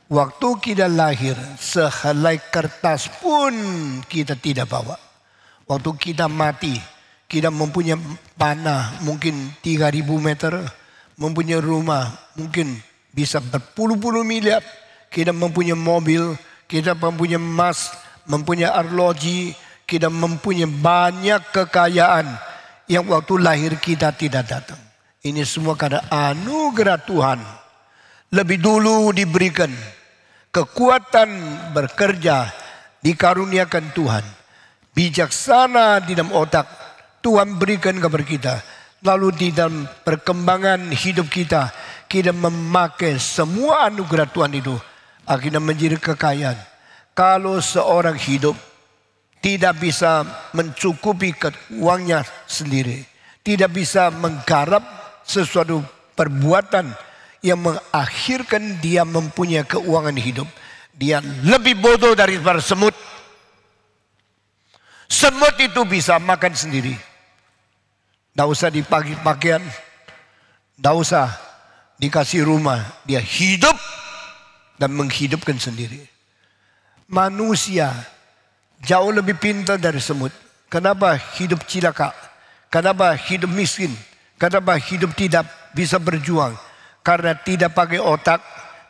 Waktu kita lahir, sehelai kertas pun kita tidak bawa. Waktu kita mati, kita mempunyai tanah mungkin 3.000 meter, mempunyai rumah mungkin bisa berpuluh-puluh miliar. Kita mempunyai mobil, kita mempunyai emas, mempunyai arloji, kita mempunyai banyak kekayaan yang waktu lahir kita tidak datang. Ini semua karena anugerah Tuhan. Lebih dulu diberikan kekuatan bekerja, dikaruniakan Tuhan. Bijaksana di dalam otak Tuhan berikan kepada kita. Lalu di dalam perkembangan hidup kita, kita memakai semua anugerah Tuhan itu akhirnya menjadi kekayaan. Kalau seorang hidup tidak bisa mencukupi uangnya sendiri, tidak bisa menggarap sesuatu perbuatan yang mengakhirkan dia mempunyai keuangan hidup, dia lebih bodoh daripada semut. Semut itu bisa makan sendiri. Tidak usah dipagi pakaian, tidak usah dikasih rumah. Dia hidup dan menghidupkan sendiri. Manusia jauh lebih pintar dari semut. Kenapa hidup cilaka? Kenapa hidup miskin? Kenapa hidup tidak bisa berjuang? Karena tidak pakai otak,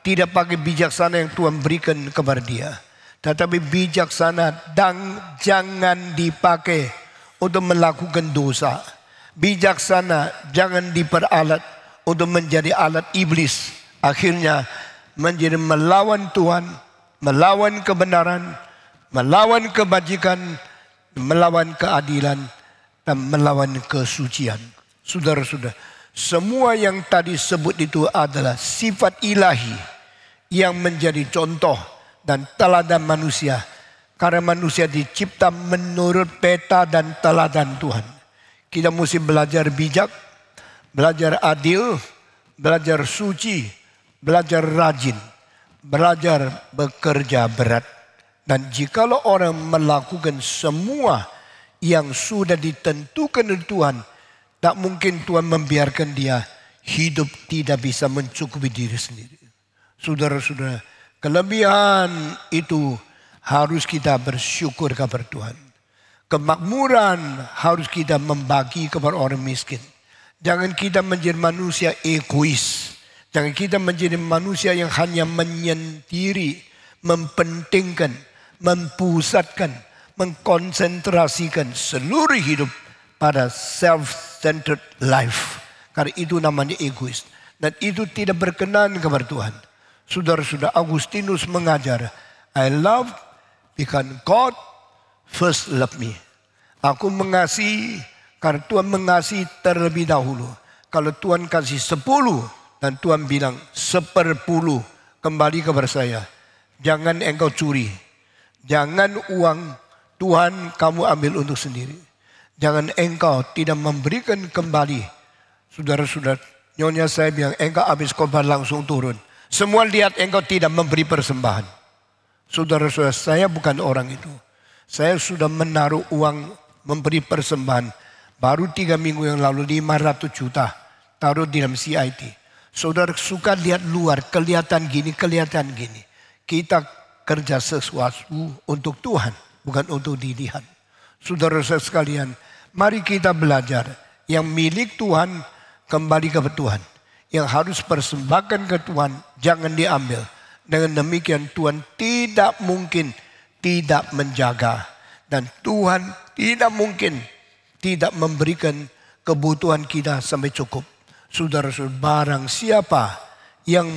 tidak pakai bijaksana yang Tuhan berikan kepada dia. Tetapi bijaksana dan jangan dipakai untuk melakukan dosa. Bijaksana jangan diperalat untuk menjadi alat iblis. Akhirnya menjadi melawan Tuhan, melawan kebenaran, melawan kebajikan, melawan keadilan, dan melawan kesucian. Saudara-saudara, semua yang tadi sebut itu adalah sifat ilahi yang menjadi contoh dan teladan manusia. Karena manusia dicipta menurut peta dan teladan Tuhan. Kita mesti belajar bijak, belajar adil, belajar suci, belajar rajin, belajar bekerja berat. Dan jikalau orang melakukan semua yang sudah ditentukan oleh Tuhan, tak mungkin Tuhan membiarkan dia hidup tidak bisa mencukupi diri sendiri. Saudara-saudara, kelebihan itu harus kita bersyukur kepada Tuhan. Kemakmuran harus kita membagi kepada orang miskin. Jangan kita menjadi manusia egois. Jangan kita menjadi manusia yang hanya menyendiri, mempentingkan, mempusatkan, mengkonsentrasikan seluruh hidup pada self-centered life. Karena itu namanya egois. Dan itu tidak berkenan kepada Tuhan. Saudara-saudara, Agustinus mengajar, I love because God first loved me. Aku mengasihi karena Tuhan mengasihi terlebih dahulu. Kalau Tuhan kasih 10 dan Tuhan bilang 10 kembali kepada saya. Jangan engkau curi. Jangan uang Tuhan kamu ambil untuk sendiri. Jangan engkau tidak memberikan kembali. Saudara-saudara, nyonya saya bilang engkau habis korban langsung turun. Semua lihat engkau tidak memberi persembahan. Saudara-saudara, saya bukan orang itu. Saya sudah menaruh uang memberi persembahan. Baru 3 minggu yang lalu 500 juta. Taruh di dalam CIT. Saudara suka lihat luar, kelihatan gini, kelihatan gini. Kita kerja sesuatu untuk Tuhan, bukan untuk dilihat. Saudara-saudara sekalian, mari kita belajar. Yang milik Tuhan kembali kepada Tuhan. Yang harus persembahkan ke Tuhan jangan diambil. Dengan demikian Tuhan tidak mungkin tidak menjaga. Dan Tuhan tidak mungkin tidak memberikan kebutuhan kita sampai cukup. Saudara-saudara, barang siapa yang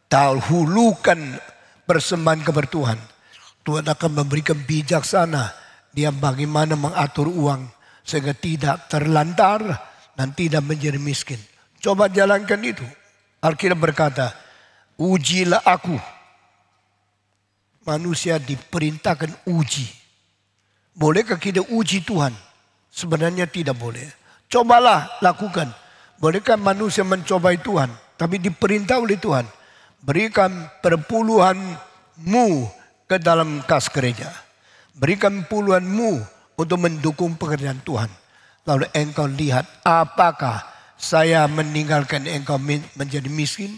dahulukan persembahan kepada Tuhan, Tuhan akan memberikan bijaksana dia bagaimana mengatur uang sehingga tidak terlantar dan tidak menjadi miskin. Coba jalankan itu. Alkitab berkata, ujilah aku. Manusia diperintahkan uji. Bolehkah kita uji Tuhan? Sebenarnya tidak boleh. Cobalah lakukan. Bolehkah manusia mencobai Tuhan? Tapi diperintah oleh Tuhan. Berikan perpuluhanmu ke dalam kas gereja. Berikan puluhanmu untuk mendukung pekerjaan Tuhan. Lalu engkau lihat apakah saya meninggalkan engkau menjadi miskin?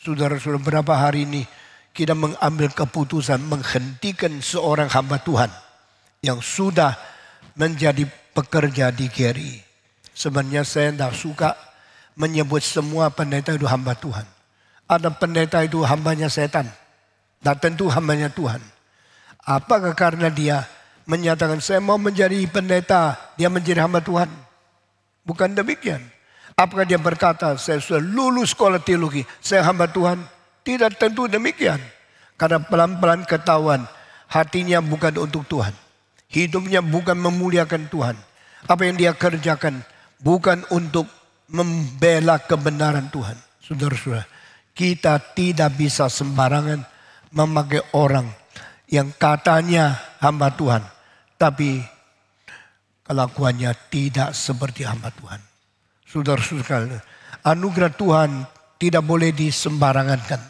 Saudara-saudara, berapa hari ini kita mengambil keputusan menghentikan seorang hamba Tuhan yang sudah menjadi pekerja di GRI. Sebenarnya saya tidak suka menyebut semua pendeta itu hamba Tuhan. Ada pendeta itu hambanya setan. Dan tentu hambanya Tuhan. Apakah karena dia menyatakan saya mau menjadi pendeta, dia menjadi hamba Tuhan? Bukan demikian. Apakah dia berkata saya sudah lulus sekolah teologi, saya hamba Tuhan? Tidak tentu demikian. Karena pelan-pelan ketahuan hatinya bukan untuk Tuhan. Hidupnya bukan memuliakan Tuhan. Apa yang dia kerjakan bukan untuk membela kebenaran Tuhan. Saudara-saudara, kita tidak bisa sembarangan memakai orang yang katanya hamba Tuhan, tapi kelakuannya tidak seperti hamba Tuhan. Saudara-saudara, anugerah Tuhan tidak boleh disembarangankan.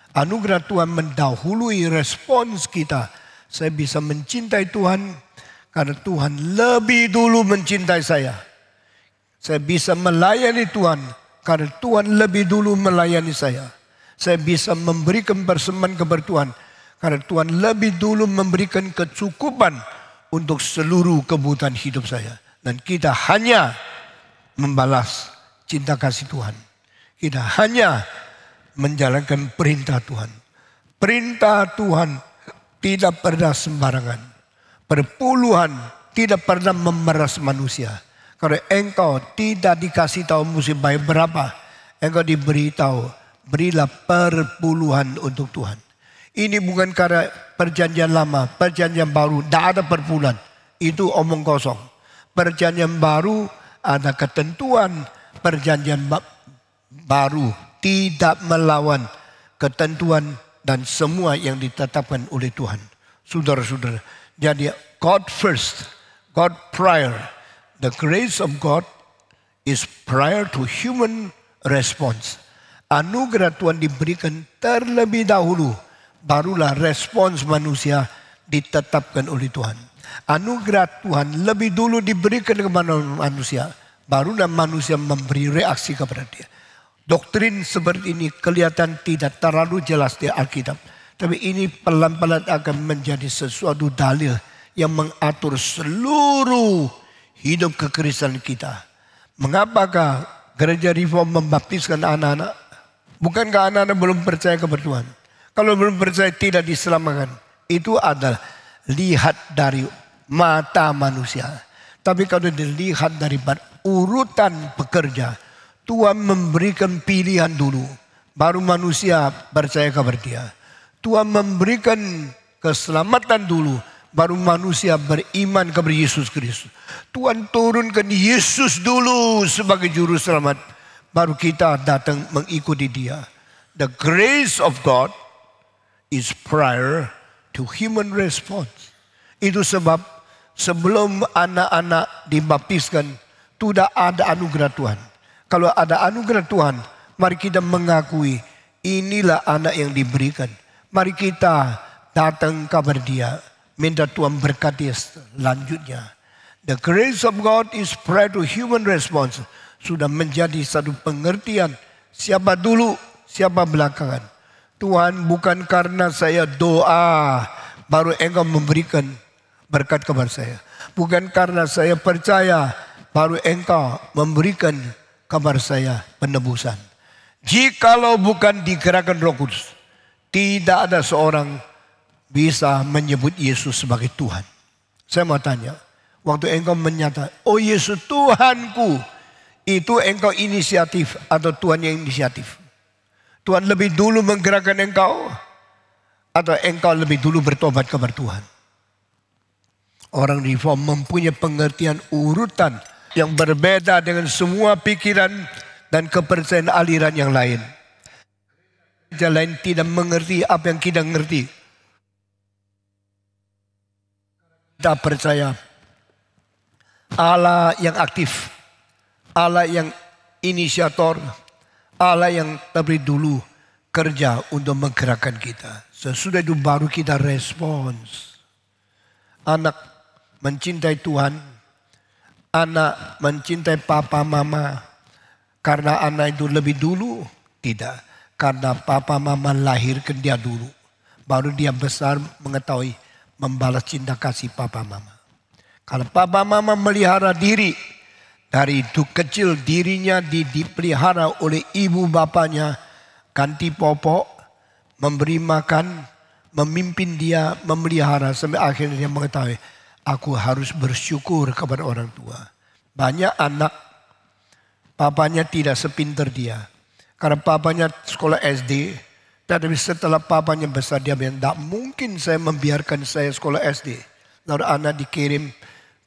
Anugerah Tuhan mendahului respons kita. Saya bisa mencintai Tuhan karena Tuhan lebih dulu mencintai saya. Saya bisa melayani Tuhan karena Tuhan lebih dulu melayani saya. Saya bisa memberikan persembahan kepada Tuhan karena Tuhan lebih dulu memberikan kecukupan untuk seluruh kebutuhan hidup saya. Dan kita hanya membalas cinta kasih Tuhan. Kita hanya menjalankan perintah Tuhan. Perintah Tuhan tidak pernah sembarangan. Perpuluhan tidak pernah memeras manusia. Kalau engkau tidak dikasih tahu mesti bayar berapa, engkau diberitahu, berilah perpuluhan untuk Tuhan. Ini bukan karena perjanjian lama, perjanjian baru, tidak ada perpuluhan. Itu omong kosong. Perjanjian baru ada ketentuan, perjanjian baru tidak melawan ketentuan dan semua yang ditetapkan oleh Tuhan. Saudara-saudara, jadi God first, God prior. The grace of God is prior to human response. Anugerah Tuhan diberikan terlebih dahulu, barulah respons manusia ditetapkan oleh Tuhan. Anugerah Tuhan lebih dulu diberikan kepada manusia, barulah manusia memberi reaksi kepada dia. Doktrin seperti ini kelihatan tidak terlalu jelas di Alkitab. Tapi ini pelan-pelan akan menjadi sesuatu dalil yang mengatur seluruh hidup kekristenan kita. Mengapakah gereja reform membaptiskan anak-anak? Bukankah anak-anak belum percaya kepada Tuhan? Kalau belum percaya tidak diselamatkan. Itu adalah lihat dari mata manusia. Tapi kalau dilihat dari urutan pekerja, Tuhan memberikan pilihan dulu. Baru manusia percaya kepada dia. Tuhan memberikan keselamatan dulu. Baru manusia beriman kepada Yesus Kristus. Tuhan turunkan Yesus dulu sebagai juru selamat. Baru kita datang mengikuti dia. The grace of God is prior to human response. Itu sebab sebelum anak-anak dibaptiskan, tidak ada anugerah Tuhan. Kalau ada anugerah Tuhan, mari kita mengakui inilah anak yang diberikan. Mari kita datang kepada dia. Minta Tuhan berkati selanjutnya. The grace of God is prior to human response. Sudah menjadi satu pengertian. Siapa dulu, siapa belakangan. Tuhan, bukan karena saya doa baru engkau memberikan berkat kepada saya. Bukan karena saya percaya baru engkau memberikan kepada saya penebusan. Jikalau bukan digerakkan Roh Kudus, tidak ada seorang bisa menyebut Yesus sebagai Tuhan. Saya mau tanya, waktu engkau menyatakan, oh Yesus Tuhanku, itu engkau inisiatif atau Tuhan yang inisiatif? Tuhan lebih dulu menggerakkan engkau, atau engkau lebih dulu bertobat kepada Tuhan? Orang reform mempunyai pengertian urutan yang berbeda dengan semua pikiran dan kepercayaan aliran yang lain. Gereja lain tidak mengerti apa yang kita mengerti. Kita percaya Allah yang aktif, Allah yang inisiator, Allah yang lebih dulu kerja untuk menggerakkan kita. Sesudah itu baru kita respons. Anak mencintai Tuhan, anak mencintai papa mama karena anak itu lebih dulu? Tidak. Karena papa mama lahirkan dia dulu. Baru dia besar mengetahui membalas cinta kasih papa mama. Kalau papa mama melihara diri, dari itu kecil dirinya dipelihara oleh ibu bapaknya, ganti popok, memberi makan, memimpin dia, memelihara sampai akhirnya dia mengetahui, aku harus bersyukur kepada orang tua. Banyak anak papanya tidak sepintar dia. Karena papanya sekolah SD, tapi setelah papanya besar dia bilang, tidak mungkin saya membiarkan saya sekolah SD. Lalu anak dikirim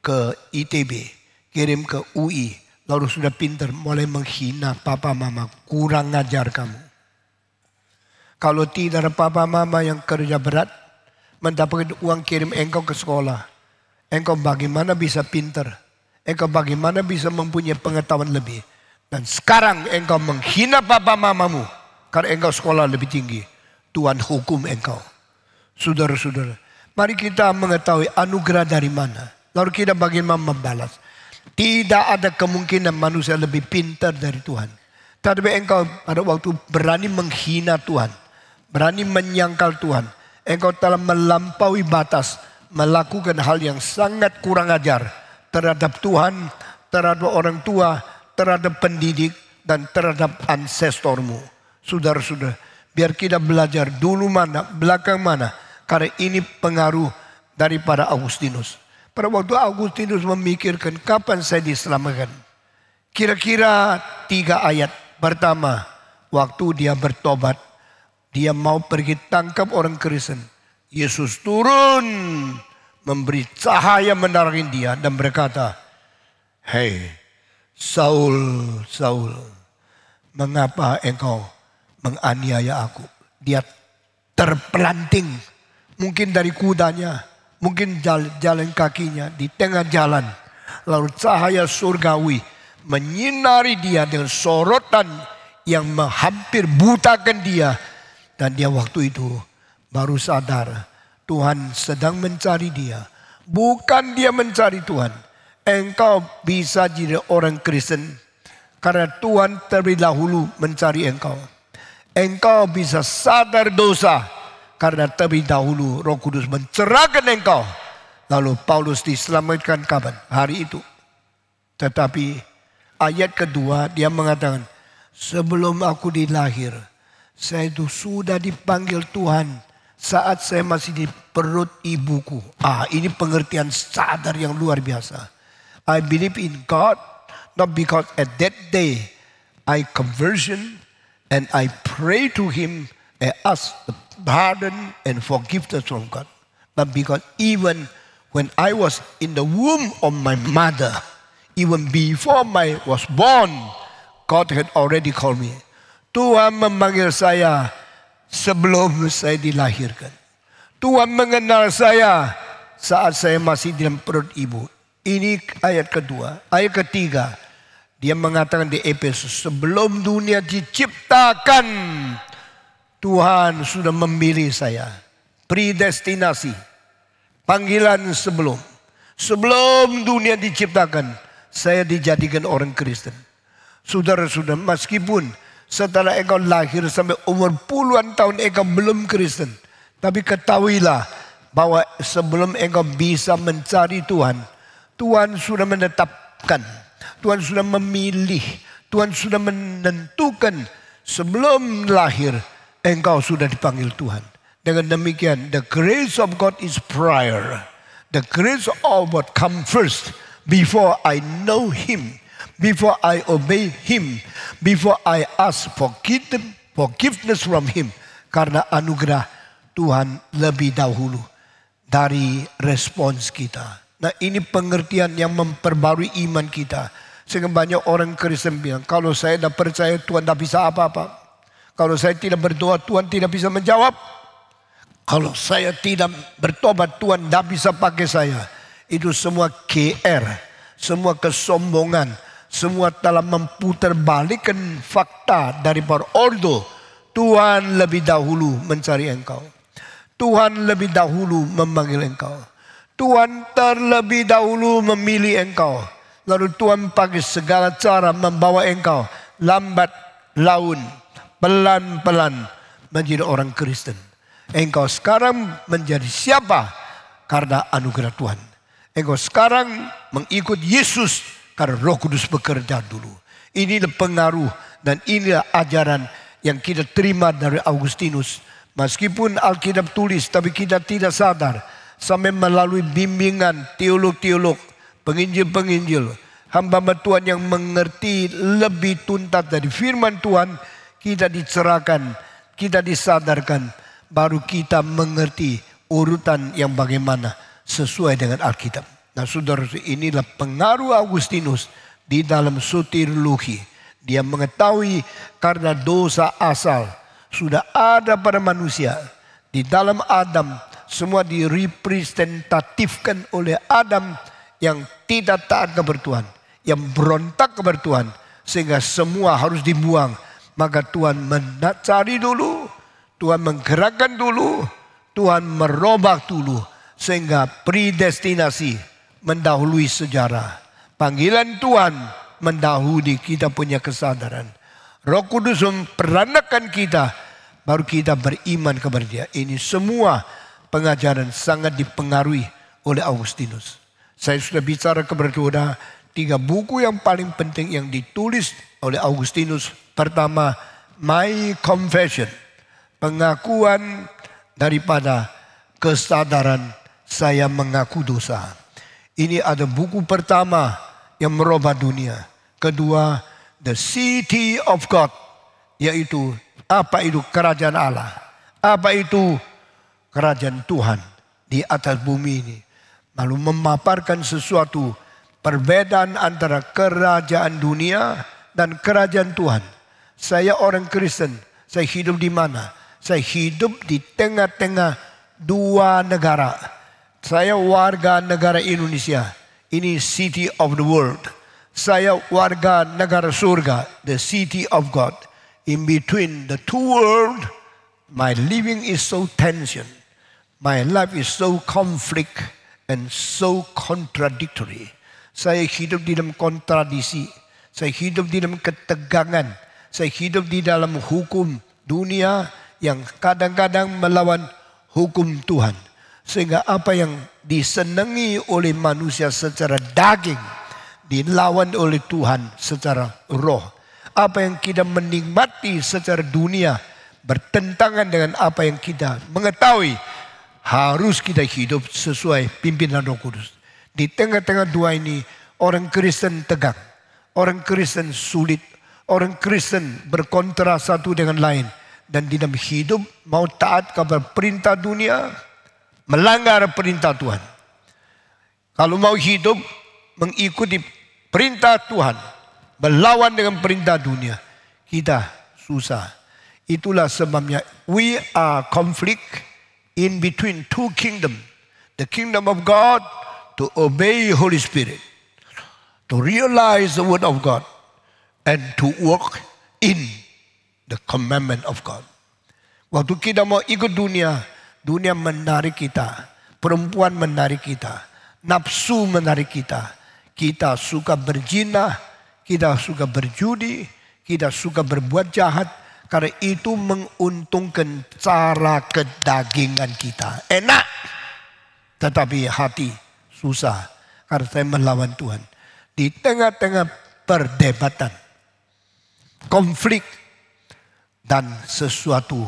ke ITB, kirim ke UI, lalu sudah pintar, mulai menghina papa mama, kurang ngajar kamu. Kalau tidak ada papa mama yang kerja berat, mendapatkan uang kirim engkau ke sekolah, engkau bagaimana bisa pintar? Engkau bagaimana bisa mempunyai pengetahuan lebih? Dan sekarang engkau menghina papa mamamu karena engkau sekolah lebih tinggi. Tuhan hukum engkau. Saudara-saudara, mari kita mengetahui anugerah dari mana. Lalu kita bagaimana membalas. Tidak ada kemungkinan manusia lebih pintar dari Tuhan. Tapi engkau pada waktu berani menghina Tuhan, berani menyangkal Tuhan, engkau telah melampaui batas, melakukan hal yang sangat kurang ajar terhadap Tuhan, terhadap orang tua, terhadap pendidik, dan terhadap ancestormu. Saudara-saudara, biar kita belajar dulu mana, belakang mana. Karena ini pengaruh daripada Augustinus. Pada waktu Augustinus memikirkan kapan saya diselamatkan, kira-kira 3 ayat. Pertama, waktu dia bertobat, dia mau pergi tangkap orang Kristen. Yesus turun, memberi cahaya menerangi dia dan berkata, "Hei, Saul, Saul, mengapa engkau menganiaya aku?" Dia terpelanting, mungkin dari kudanya, mungkin jalan kakinya di tengah jalan. Lalu cahaya surgawi menyinari dia dengan sorotan yang hampir butakan dia. Dan dia waktu itu baru sadar Tuhan sedang mencari dia. Bukan dia mencari Tuhan. Engkau bisa jadi orang Kristen karena Tuhan terlebih dahulu mencari engkau. Engkau bisa sadar dosa karena terlebih dahulu Roh Kudus mencerahkan engkau. Lalu Paulus diselamatkan kapan? Hari itu. Tetapi ayat kedua dia mengatakan, sebelum aku dilahir, saya itu sudah dipanggil Tuhan saat saya masih di perut ibuku. Ini pengertian sadar yang luar biasa. I believe in God, not because at that day I conversion and I pray to Him and ask the pardon and forgiveness from God. But because even when I was in the womb of my mother, even before I was born, God had already called me. Tuhan memanggil saya sebelum saya dilahirkan. Tuhan mengenal saya saat saya masih di dalam perut ibu. Ini ayat kedua. Ayat ketiga, dia mengatakan di Efesus, sebelum dunia diciptakan, Tuhan sudah memilih saya. Predestinasi. Panggilan sebelum. Sebelum dunia diciptakan, saya dijadikan orang Kristen. Saudara-saudara, meskipun setelah engkau lahir sampai umur puluhan tahun engkau belum Kristen, tapi ketahuilah bahwa sebelum engkau bisa mencari Tuhan, Tuhan sudah menetapkan, Tuhan sudah memilih, Tuhan sudah menentukan sebelum lahir engkau sudah dipanggil Tuhan. Dengan demikian, the grace of God is prior. The grace of God come first before I know Him, before I obey Him, before I ask forgiveness from Him. Karena anugerah Tuhan lebih dahulu dari respons kita. Nah, ini pengertian yang memperbarui iman kita. Sehingga banyak orang Kristen bilang, kalau saya tidak percaya Tuhan tidak bisa apa-apa. Kalau saya tidak berdoa Tuhan tidak bisa menjawab. Kalau saya tidak bertobat Tuhan tidak bisa pakai saya. Itu semua GR, semua kesombongan, semua dalam memutarbalikkan fakta daripada ordo. Tuhan lebih dahulu mencari engkau. Tuhan lebih dahulu memanggil engkau. Tuhan terlebih dahulu memilih engkau. Lalu Tuhan pakai segala cara membawa engkau lambat laun, pelan-pelan menjadi orang Kristen. Engkau sekarang menjadi siapa? Karena anugerah Tuhan. Engkau sekarang mengikut Yesus karena Roh Kudus bekerja dulu. Inilah pengaruh dan inilah ajaran yang kita terima dari Augustinus. Meskipun Alkitab tulis tapi kita tidak sadar. Sampai melalui bimbingan teolog-teolog, penginjil-penginjil, hamba-hamba Tuhan yang mengerti lebih tuntas dari firman Tuhan, kita dicerahkan, kita disadarkan, baru kita mengerti urutan yang bagaimana sesuai dengan Alkitab. Nah saudara, inilah pengaruh Augustinus di dalam soteriologi. Dia mengetahui karena dosa asal sudah ada pada manusia. Di dalam Adam semua direpresentatifkan oleh Adam yang tidak taat kepada Tuhan, yang berontak kepada Tuhan, sehingga semua harus dibuang. Maka Tuhan mencari dulu, Tuhan menggerakkan dulu, Tuhan merubah dulu, sehingga predestinasi mendahului sejarah. Panggilan Tuhan mendahului kita punya kesadaran. Roh Kudus memperanakan kita, baru kita beriman kepada Dia. Ini semua pengajaran sangat dipengaruhi oleh Augustinus. Saya sudah bicara kepada saudara 3 buku yang paling penting yang ditulis oleh Augustinus. Pertama, My Confession, pengakuan daripada kesadaran saya mengaku dosa. Ini ada buku pertama yang merubah dunia. Kedua, The City of God, yaitu apa itu kerajaan Allah, apa itu kerajaan Tuhan di atas bumi ini. Lalu memaparkan sesuatu perbedaan antara kerajaan dunia dan kerajaan Tuhan. Saya orang Kristen, saya hidup di mana? Saya hidup di tengah-tengah 2 negara. Saya warga negara Indonesia, ini city of the world. Saya warga negara surga, the city of God. In between the 2 world, my living is so tension. My life is so conflict and so contradictory. Saya hidup di dalam kontradiksi. Saya hidup di dalam ketegangan. Saya hidup di dalam hukum dunia yang kadang-kadang melawan hukum Tuhan. Sehingga apa yang disenangi oleh manusia secara daging dilawan oleh Tuhan secara roh. Apa yang kita menikmati secara dunia bertentangan dengan apa yang kita mengetahui. Harus kita hidup sesuai pimpinan Roh Kudus. Di tengah-tengah 2 ini orang Kristen tegang, orang Kristen sulit, orang Kristen berkontra satu dengan lain. Dan di dalam hidup mau taat kepada perintah dunia, melanggar perintah Tuhan. Kalau mau hidup mengikuti perintah Tuhan, melawan dengan perintah dunia, kita susah. Itulah sebabnya we are conflict in between 2 kingdom. The kingdom of God to obey Holy Spirit, to realize the word of God, and to walk in the commandment of God. Waktu kita mau ikut dunia, dunia menarik kita, perempuan menarik kita, nafsu menarik kita. Kita suka berzina, kita suka berjudi, kita suka berbuat jahat. Karena itu menguntungkan cara kedagingan kita. Enak. Tetapi hati susah. Karena saya melawan Tuhan. Di tengah-tengah perdebatan, konflik, dan sesuatu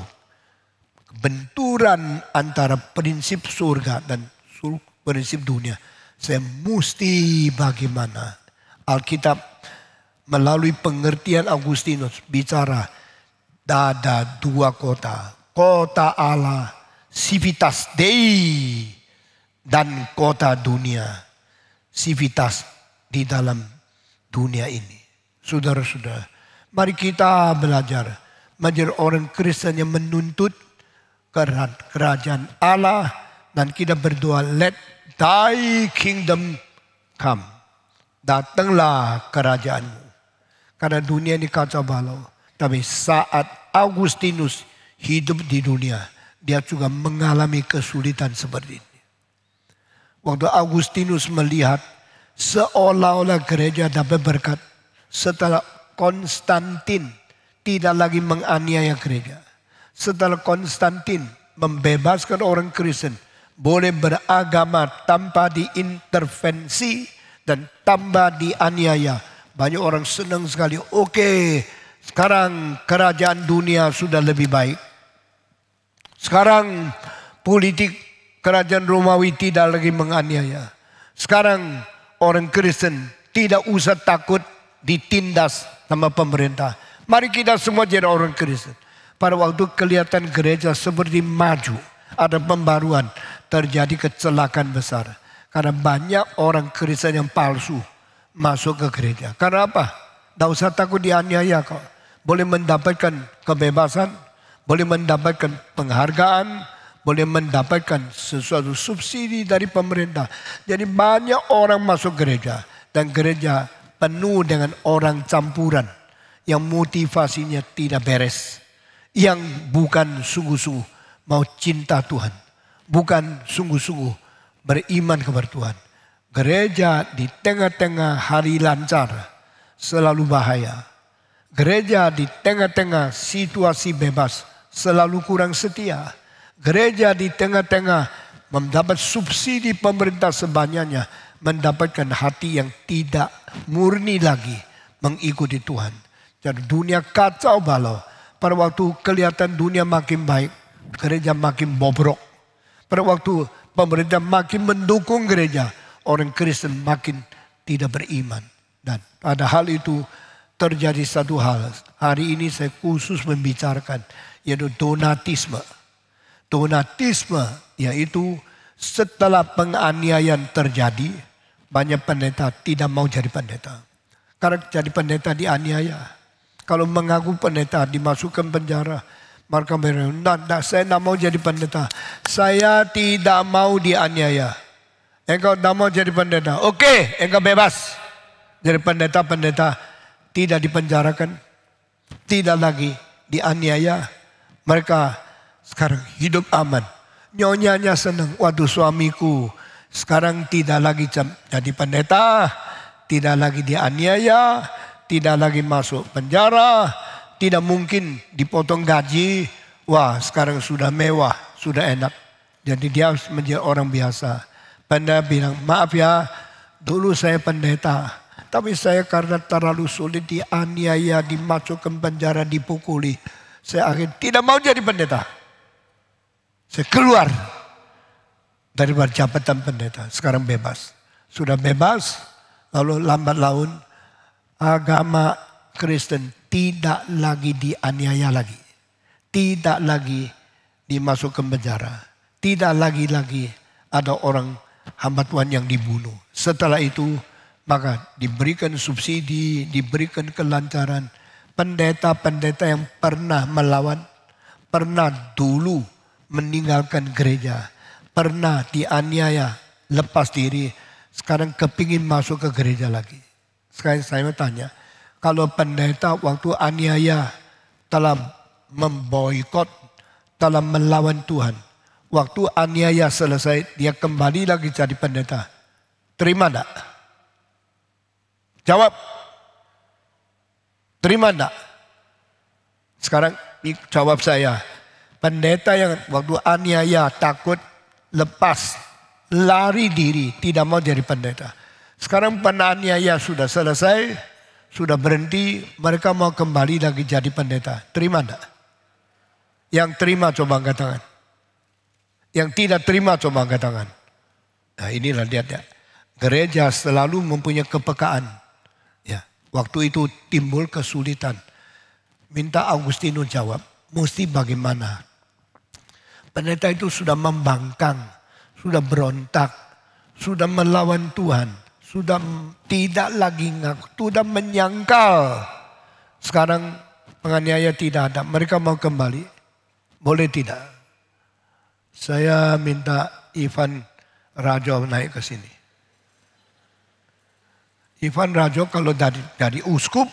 benturan antara prinsip surga dan prinsip dunia. Saya mesti bagaimana. Alkitab melalui pengertian Augustinus bicara Ada dua kota. Kota Allah, Civitas Dei, dan kota dunia, Civitas di dalam dunia ini. Saudara-saudara, mari kita belajar menjadi orang Kristen yang menuntut kerajaan Allah, dan kita berdoa, let thy kingdom come. Datanglah kerajaanmu. Karena dunia ini kacau balau. Tapi saat Augustinus hidup di dunia, dia juga mengalami kesulitan seperti ini. Waktu Augustinus melihat seolah-olah gereja dapat berkat setelah Konstantin tidak lagi menganiaya gereja. Setelah Konstantin membebaskan orang Kristen boleh beragama tanpa diintervensi dan tanpa dianiaya. Banyak orang senang sekali. Oke, sekarang kerajaan dunia sudah lebih baik. Sekarang politik kerajaan Romawi tidak lagi menganiaya. Sekarang orang Kristen tidak usah takut ditindas sama pemerintah. Mari kita semua jadi orang Kristen. Pada waktu kelihatan gereja seperti maju, ada pembaruan, terjadi kecelakaan besar. Karena banyak orang Kristen yang palsu masuk ke gereja. Karena apa? Tidak usah takut dianiaya kok. Boleh mendapatkan kebebasan, boleh mendapatkan penghargaan, boleh mendapatkan sesuatu subsidi dari pemerintah. Jadi banyak orang masuk gereja. Dan gereja penuh dengan orang campuran yang motivasinya tidak beres. Yang bukan sungguh-sungguh mau cinta Tuhan. Bukan sungguh-sungguh beriman kepada Tuhan. Gereja di tengah-tengah hari lancar selalu bahaya. Gereja di tengah-tengah situasi bebas selalu kurang setia. Gereja di tengah-tengah mendapat subsidi pemerintah sebanyaknya, mendapatkan hati yang tidak murni lagi mengikuti Tuhan. Jadi dunia kacau balau. Pada waktu kelihatan dunia makin baik, gereja makin bobrok. Pada waktu pemerintah makin mendukung gereja, orang Kristen makin tidak beriman. Dan pada hal itu terjadi satu hal. Hari ini saya khusus membicarakan, yaitu donatisme. Donatisme yaitu setelah penganiayaan terjadi, banyak pendeta tidak mau jadi pendeta. Karena jadi pendeta dianiaya. Kalau mengaku pendeta dimasukkan penjara. Maka mereka, saya tidak mau jadi pendeta. Saya tidak mau dianiaya. Engkau tidak mau jadi pendeta. Oke, engkau bebas. Jadi pendeta-pendeta tidak dipenjarakan. Tidak lagi dianiaya. Mereka sekarang hidup aman. Nyonyanya senang. Waduh, suamiku sekarang tidak lagi jadi pendeta. Tidak lagi dianiaya. Tidak lagi masuk penjara. Tidak mungkin dipotong gaji. Wah, sekarang sudah mewah, sudah enak. Jadi dia harus menjadi orang biasa. Pendeta bilang, maaf ya, dulu saya pendeta. Tapi saya karena terlalu sulit dianiaya, dimasukkan penjara, dipukuli. Saya akhirnya tidak mau jadi pendeta. Saya keluar dari jabatan pendeta. Sekarang bebas. Sudah bebas, lalu lambat laun agama Kristen tidak lagi dianiaya lagi. Tidak lagi dimasukkan penjara. Tidak lagi ada orang hamba Tuhan yang dibunuh. Setelah itu maka diberikan subsidi, diberikan kelancaran. Pendeta-pendeta yang pernah melawan, pernah dulu meninggalkan gereja, pernah dianiaya, lepas diri, sekarang kepingin masuk ke gereja lagi. Sekarang saya mau tanya, kalau pendeta waktu aniaya telah memboikot, telah melawan Tuhan. Waktu aniaya selesai, dia kembali lagi jadi pendeta. Terima enggak? Jawab. Terima enggak? Sekarang jawab saya. Pendeta yang waktu aniaya takut, lepas, lari diri, tidak mau jadi pendeta. Sekarang penganiaya sudah selesai, sudah berhenti, mereka mau kembali lagi jadi pendeta. Terima enggak? Yang terima coba angkat tangan. Yang tidak terima coba angkat tangan. Nah inilah lihat ya. Gereja selalu mempunyai kepekaan. Ya, waktu itu timbul kesulitan. minta Agustinus jawab, mesti bagaimana? Pendeta itu sudah membangkang, sudah berontak, sudah melawan Tuhan, sudah tidak lagi ngaku, sudah menyangkal. Sekarang penganiaya tidak ada, mereka mau kembali. Boleh tidak? Saya minta Ivan Rajo naik ke sini. Ivan Rajo kalau dari uskup,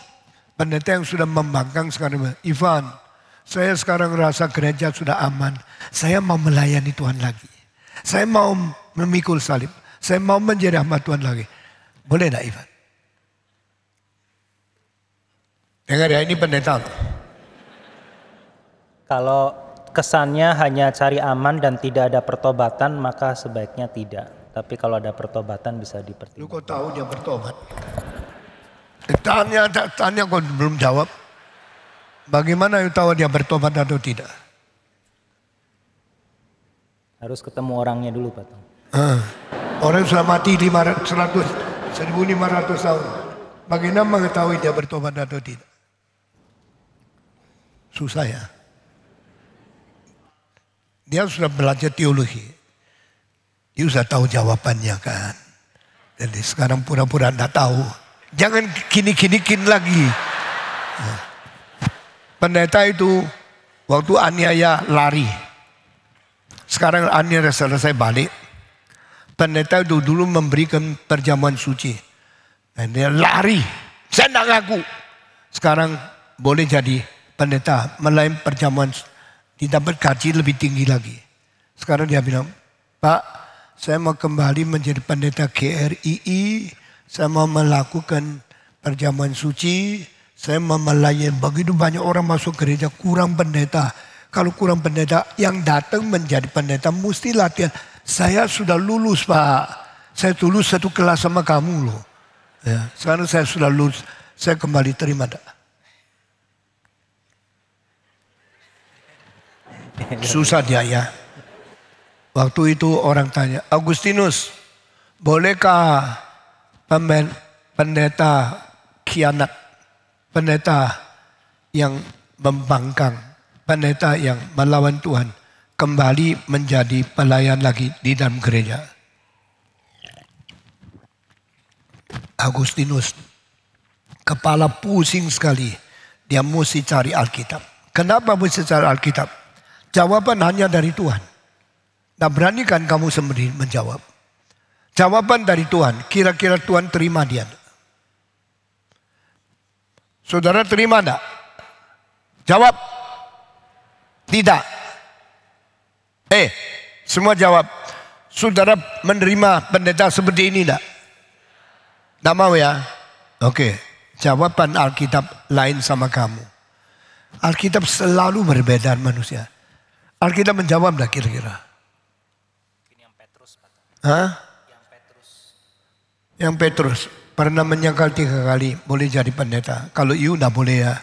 pendeta yang sudah membangkang sekarang, Ivan, saya sekarang rasa gereja sudah aman. Saya mau melayani Tuhan lagi. Saya mau memikul salib. Saya mau menjadi hamba Tuhan lagi. Boleh tidak Ivan? Dengar ya, ini pendeta. Kalau kesannya hanya cari aman dan tidak ada pertobatan, maka sebaiknya tidak. Tapi kalau ada pertobatan bisa Lu dipertimbangkan. kok tahu dia bertobat? Tanya kok belum jawab. Bagaimana lu tahu dia bertobat atau tidak? Harus ketemu orangnya dulu, Pak Tong. Orang sudah mati 1.500 tahun. Bagaimana mengetahui dia bertobat atau tidak? Susah ya. Dia sudah belajar teologi. Dia sudah tahu jawabannya kan. Jadi sekarang pura-pura tidak tahu. Jangan kini-kinikin lagi. Pendeta itu waktu aniaya lari. Sekarang aniaya selesai balik. Pendeta itu dulu memberikan perjamuan suci. Dan dia lari. Saya tidak ngaku. Sekarang boleh jadi pendeta melayani perjamuan. Didapat gaji lebih tinggi lagi. Sekarang dia bilang, Pak, saya mau kembali menjadi pendeta GRII. Saya mau melakukan perjamuan suci. Saya mau melayani. Begitu banyak orang masuk gereja, kurang pendeta. Kalau kurang pendeta, yang datang menjadi pendeta mesti latihan. Saya sudah lulus, Pak. Saya lulus satu kelas sama kamu loh. Ya, sekarang saya sudah lulus. Saya kembali terima tak? Susah dia ya. Waktu itu orang tanya, Agustinus, bolehkah pendeta khianat, pendeta yang membangkang, pendeta yang melawan Tuhan, kembali menjadi pelayan lagi di dalam gereja? Agustinus, kepala pusing sekali. Dia mesti cari Alkitab. Kenapa mesti cari Alkitab? Jawaban hanya dari Tuhan. Tak berani kan kamu sendiri menjawab. Jawaban dari Tuhan. Kira-kira Tuhan terima dia. Saudara terima enggak? Jawab. Tidak. Semua jawab. Saudara menerima pendeta seperti ini enggak? Enggak mau ya? Oke. Jawaban Alkitab lain sama kamu. Alkitab selalu berbeda manusia. Alkitab menjawab dah kira-kira. Yang Petrus, Pak. Yang Petrus pernah menyangkal 3 kali boleh jadi pendeta. Kalau you tidak boleh ya.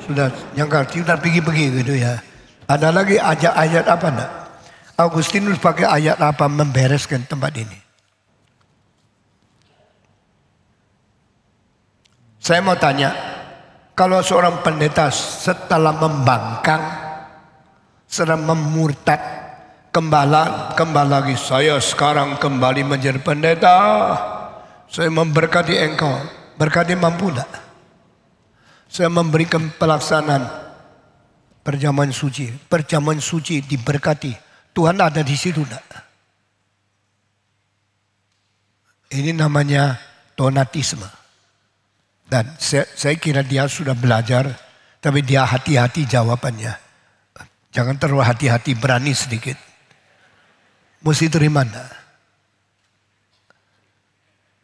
Sudah nyangkal, sudah pergi-pergi gitu ya. Ada lagi ayat apa enggak? Agustinus pakai ayat apa membereskan tempat ini? Saya mau tanya, kalau seorang pendeta setelah membangkang, sedang memurtad, kembali lagi, saya sekarang kembali menjadi pendeta, saya memberkati engkau, berkati mampu tak? Saya memberikan pelaksanaan perjamuan suci diberkati, Tuhan ada di situ tak? Ini namanya donatisme. Dan saya kira dia sudah belajar, tapi dia hati-hati jawabannya. Jangan terlalu hati-hati, berani sedikit. Mesti terima enggak?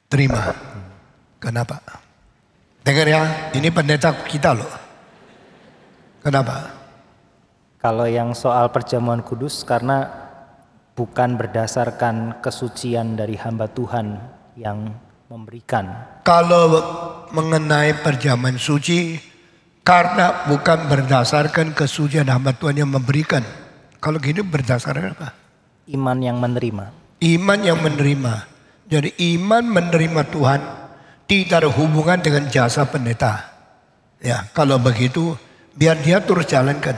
Terima. Kenapa? Dengar ya, ini pendeta kita loh. Kenapa? Kalau yang soal perjamuan kudus, karena bukan berdasarkan kesucian dari hamba Tuhan yang memberikan. Kalau mengenai perjamuan suci, karena bukan berdasarkan kesucian hamba Tuhan yang memberikan. Kalau gini berdasarkan apa? Iman yang menerima. Iman yang menerima. Jadi iman menerima Tuhan tidak ada hubungan dengan jasa pendeta. Ya, kalau begitu Biar dia terus jalankan.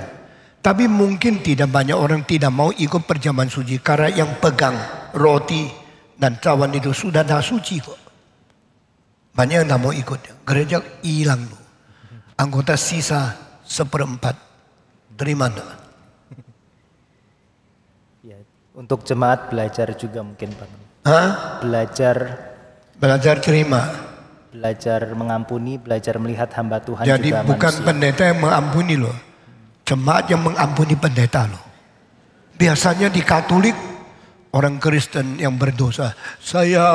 Tapi mungkin tidak banyak orang tidak mau ikut perjamuan suci. Karena yang pegang roti dan cawan itu sudah dah suci kok. Banyak yang tidak mau ikut. Gereja hilang loh. Anggota sisa 1/4. Terima enggak? Ya, untuk jemaat belajar juga mungkin Pak. Hah? Belajar terima. Belajar mengampuni, belajar melihat hamba Tuhan. Jadi juga bukan manusia. pendeta yang mengampuni loh. Jemaat yang mengampuni pendeta loh. Biasanya di Katolik orang Kristen yang berdosa, saya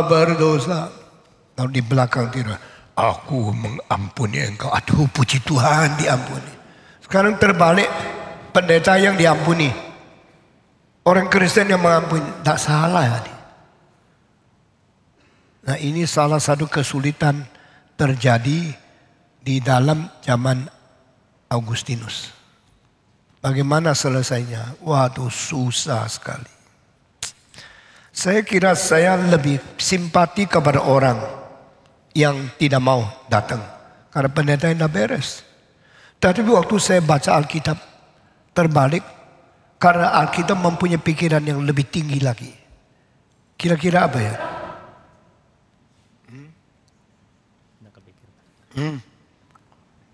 berdosa. Lalu di belakang tidak, aku mengampuni engkau. Aduh, puji Tuhan diampuni. Sekarang terbalik, pendeta yang diampuni. Orang Kristen yang mengampuni. Tak salah ya. Nah, ini salah satu kesulitan terjadi di dalam zaman Augustinus. Bagaimana selesainya? Waduh, susah sekali. Saya kira saya lebih simpati kepada orang yang tidak mau datang. Karena pendeta yang tidak beres. Tapi waktu saya baca Alkitab, terbalik. Karena Alkitab mempunyai pikiran yang lebih tinggi lagi. Kira-kira apa ya?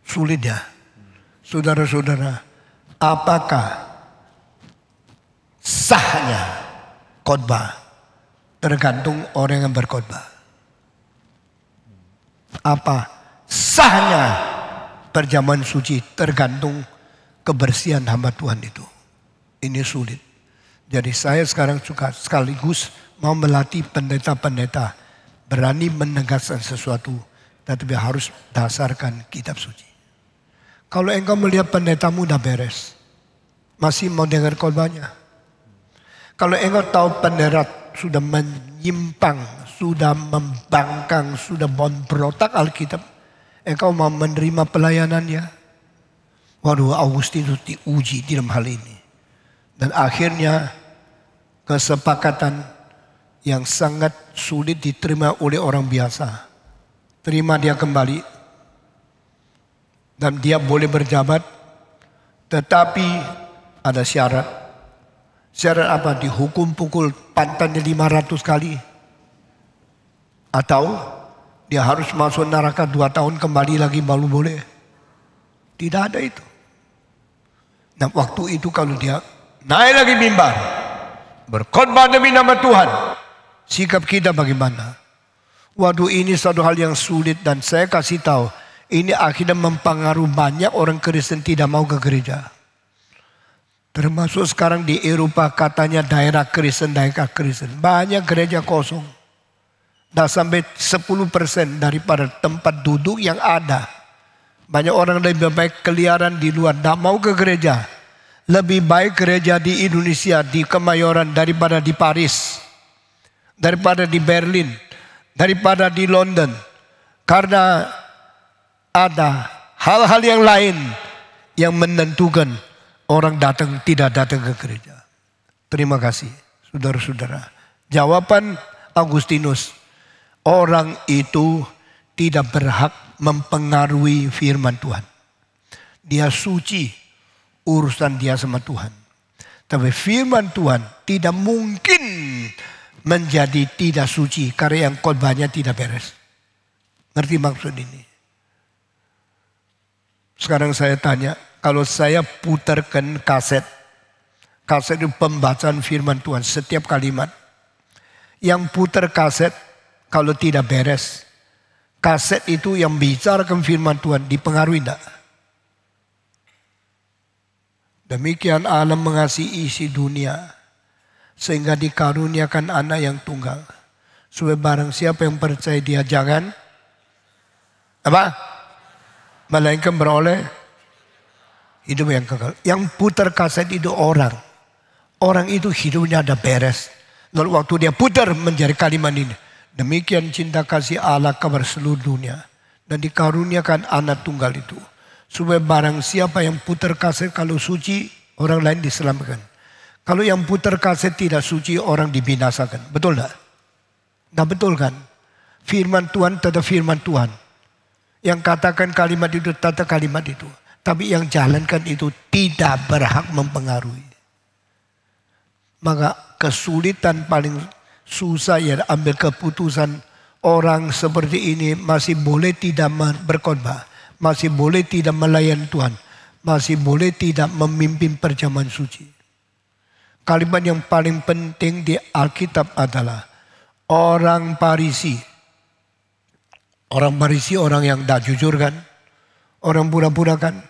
Sulit ya. Saudara-saudara, apakah sahnya khotbah tergantung orang yang berkhotbah? Apa sahnya perjamuan suci tergantung kebersihan hamba Tuhan itu? Ini sulit. Jadi saya sekarang juga sekaligus mau melatih pendeta-pendeta berani menegaskan sesuatu, tetapi harus dasarkan kitab suci. Kalau engkau melihat pendetamu udah beres, masih mau dengar khotbahnya. Kalau engkau tahu pendeta sudah menyimpang, sudah membangkang, sudah berontak Alkitab, engkau mau menerima pelayanannya. Waduh, Augustinus diuji di dalam hal ini. Dan akhirnya kesepakatan yang sangat sulit diterima oleh orang biasa. Terima dia kembali. Dan dia boleh berjabat. Tetapi ada syarat. Syarat apa? Dihukum pukul pantatnya 500 kali. Atau dia harus masuk neraka 2 tahun kembali lagi baru boleh. Tidak ada itu. Nah, waktu itu kalau dia naik lagi mimbar, berkhotbah demi nama Tuhan, sikap kita bagaimana? Waduh, ini satu hal yang sulit dan saya kasih tahu, ini akhirnya mempengaruhi banyak orang Kristen tidak mau ke gereja. Termasuk sekarang di Eropa katanya daerah Kristen. Banyak gereja kosong. Dah sampai 10% daripada tempat duduk yang ada. Banyak orang lebih baik keliaran di luar, tidak mau ke gereja. Lebih baik gereja di Indonesia, di Kemayoran daripada di Paris. Daripada di Berlin. Daripada di London. Karena ada hal-hal yang lain yang menentukan orang datang tidak datang ke gereja. Terima kasih saudara-saudara. Jawaban Augustinus, orang itu tidak berhak mempengaruhi firman Tuhan. Dia suci, urusan dia sama Tuhan. Tapi firman Tuhan tidak mungkin menjadi tidak suci karena yang khotbahnya tidak beres. Ngerti maksud ini? Sekarang saya tanya, kalau saya putarkan kaset itu pembacaan firman Tuhan setiap kalimat. Yang putar kaset kalau tidak beres, kaset itu yang bicarakan firman Tuhan dipengaruhi tidak? Demikian Allah mengasihi isi dunia sehingga dikaruniakan anak yang tunggal. Supaya barang siapa yang percaya dia jangan apa? Melainkan beroleh hidup yang kekal. Yang putar kaset itu orang. Orang itu hidupnya ada beres. Lalu waktu dia putar menjadi kalimat ini. Demikian cinta kasih Allah kepada seluruh dunia. Dan dikaruniakan anak tunggal itu. Supaya barang siapa yang putar kaset kalau suci, orang lain diselamatkan. Kalau yang putar kaset tidak suci, orang dibinasakan. Betul tak? Nah betul kan? Firman Tuhan tetap firman Tuhan. Yang katakan kalimat itu, tata kalimat itu. Tapi yang jalankan itu tidak berhak mempengaruhi. Maka kesulitan paling susah ya ambil keputusan orang seperti ini masih boleh tidak berkhotbah. Masih boleh tidak melayani Tuhan. Masih boleh tidak memimpin perjamuan suci. Kalimat yang paling penting di Alkitab adalah orang Farisi. Orang Farisi orang yang tidak jujur kan. Orang pura-pura kan.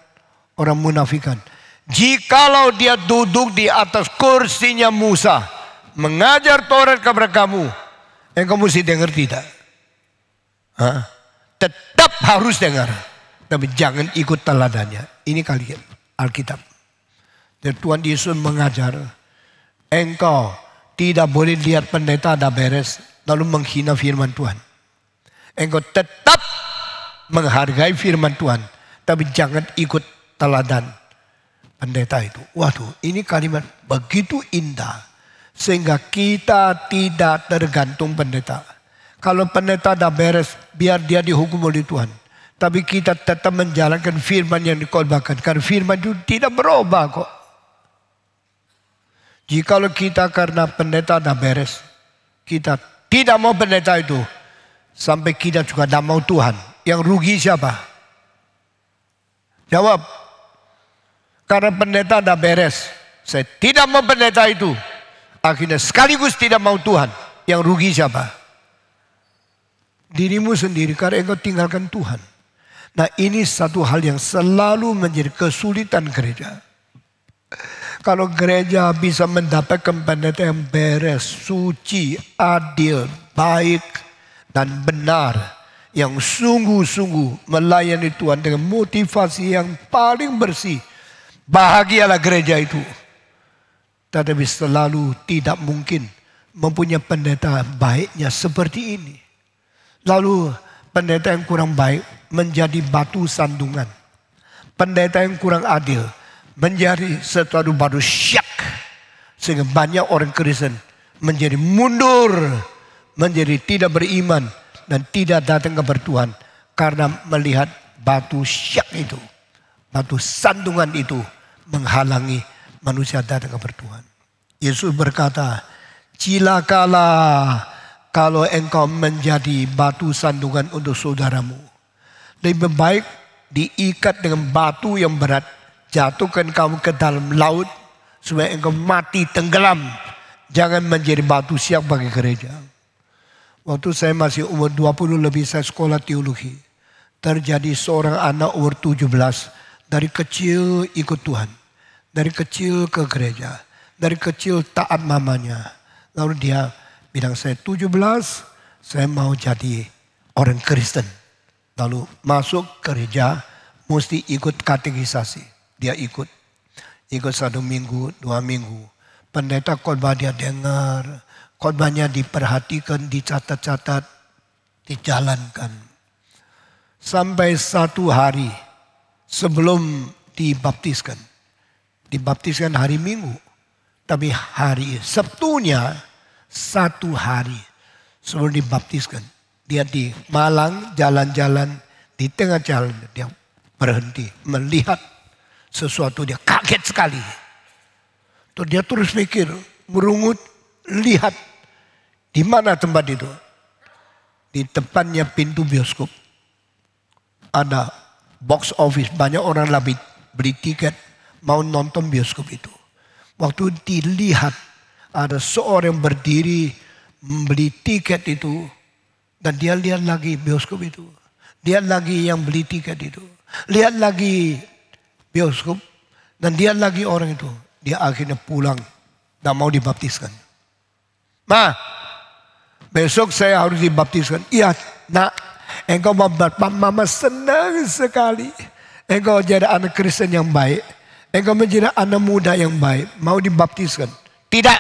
Orang munafikan. Jikalau dia duduk di atas kursinya Musa. Mengajar Taurat kepada kamu. Engkau mesti dengar tidak? Tetap harus dengar. Tapi jangan ikut teladannya. Ini kalian Alkitab. Dan Tuhan Yesus mengajar. Engkau tidak boleh lihat pendeta ada beres. Lalu menghina firman Tuhan. Engkau tetap menghargai firman Tuhan. Tapi jangan ikut teladan pendeta itu. Waduh, ini kalimat begitu indah. Sehingga kita tidak tergantung pendeta. Kalau pendeta dah beres, biar dia dihukum oleh Tuhan. Tapi kita tetap menjalankan firman yang dikhotbahkan. Karena firman itu tidak berubah kok. Jikalau kita karena pendeta dah beres, kita tidak mau pendeta itu. Sampai kita juga tidak mau Tuhan. Yang rugi siapa? Jawab. Karena pendeta dah beres. Saya tidak mau pendeta itu. Akhirnya sekaligus tidak mau Tuhan. Yang rugi siapa? Dirimu sendiri karena engkau tinggalkan Tuhan. Nah ini satu hal yang selalu menjadi kesulitan gereja. Kalau gereja bisa mendapatkan pendeta yang beres, suci, adil, baik, dan benar. Yang sungguh-sungguh melayani Tuhan dengan motivasi yang paling bersih. Bahagialah gereja itu. Tetapi selalu tidak mungkin mempunyai pendeta baiknya seperti ini. Lalu pendeta yang kurang baik menjadi batu sandungan. Pendeta yang kurang adil menjadi sesuatu batu syak. Sehingga banyak orang Kristen menjadi mundur. Menjadi tidak beriman. Dan tidak datang kepada Tuhan. Karena melihat batu syak itu. Batu sandungan itu menghalangi manusia datang kepada Tuhan. Yesus berkata, cilakalah kalau engkau menjadi batu sandungan untuk saudaramu. Lebih baik diikat dengan batu yang berat. Jatuhkan kamu ke dalam laut. Supaya engkau mati tenggelam. Jangan menjadi batu siap bagi gereja. Waktu saya masih umur 20 lebih saya sekolah teologi. Terjadi seorang anak umur 17. Dari kecil ikut Tuhan. Dari kecil ke gereja. Dari kecil taat mamanya. Lalu dia bilang saya 17, saya mau jadi orang Kristen. Lalu masuk gereja, mesti ikut katekisasi. Dia ikut 1 minggu, 2 minggu. Pendeta khotbah dia dengar. Khotbahnya diperhatikan, dicatat-catat, dijalankan. Sampai satu hari sebelum dibaptiskan. Dibaptiskan hari Minggu. Tapi hari Sabtunya, satu hari sebelum dibaptiskan. Dia di Malang jalan-jalan, di tengah jalan dia berhenti. Melihat sesuatu, dia kaget sekali. Terus dia terus pikir, merungut, lihat. Di mana tempat itu? Di depannya pintu bioskop. Ada box office, banyak orang lagi beli tiket. Mau nonton bioskop itu. Waktu dilihat ada seorang berdiri membeli tiket itu. Dan dia lihat lagi bioskop itu. Lihat lagi yang beli tiket itu. Lihat lagi bioskop. Dan lihat lagi orang itu. Dia akhirnya pulang. Dan mau dibaptiskan. Ma, besok saya harus dibaptiskan. Iya, nak. Engkau mau baptiskan. Mama senang sekali. Engkau jadi anak Kristen yang baik. Engkau menjadi anak muda yang baik. Mau dibaptiskan. Tidak.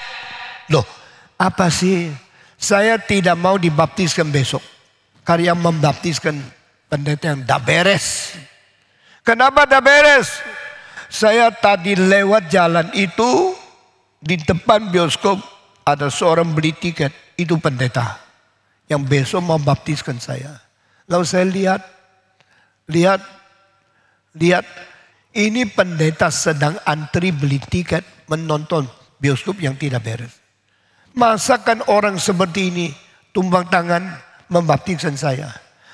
Loh, apa sih? Saya tidak mau dibaptiskan besok. Karena yang membaptiskan pendeta yang dah beres. Kenapa dah beres? Saya tadi lewat jalan itu. Di depan bioskop ada seorang beli tiket. Itu pendeta. Yang besok mau baptiskan saya. Lalu saya lihat. Ini pendeta sedang antri beli tiket menonton bioskop yang tidak beres. Masakan orang seperti ini tumbang tangan membaptiskan saya.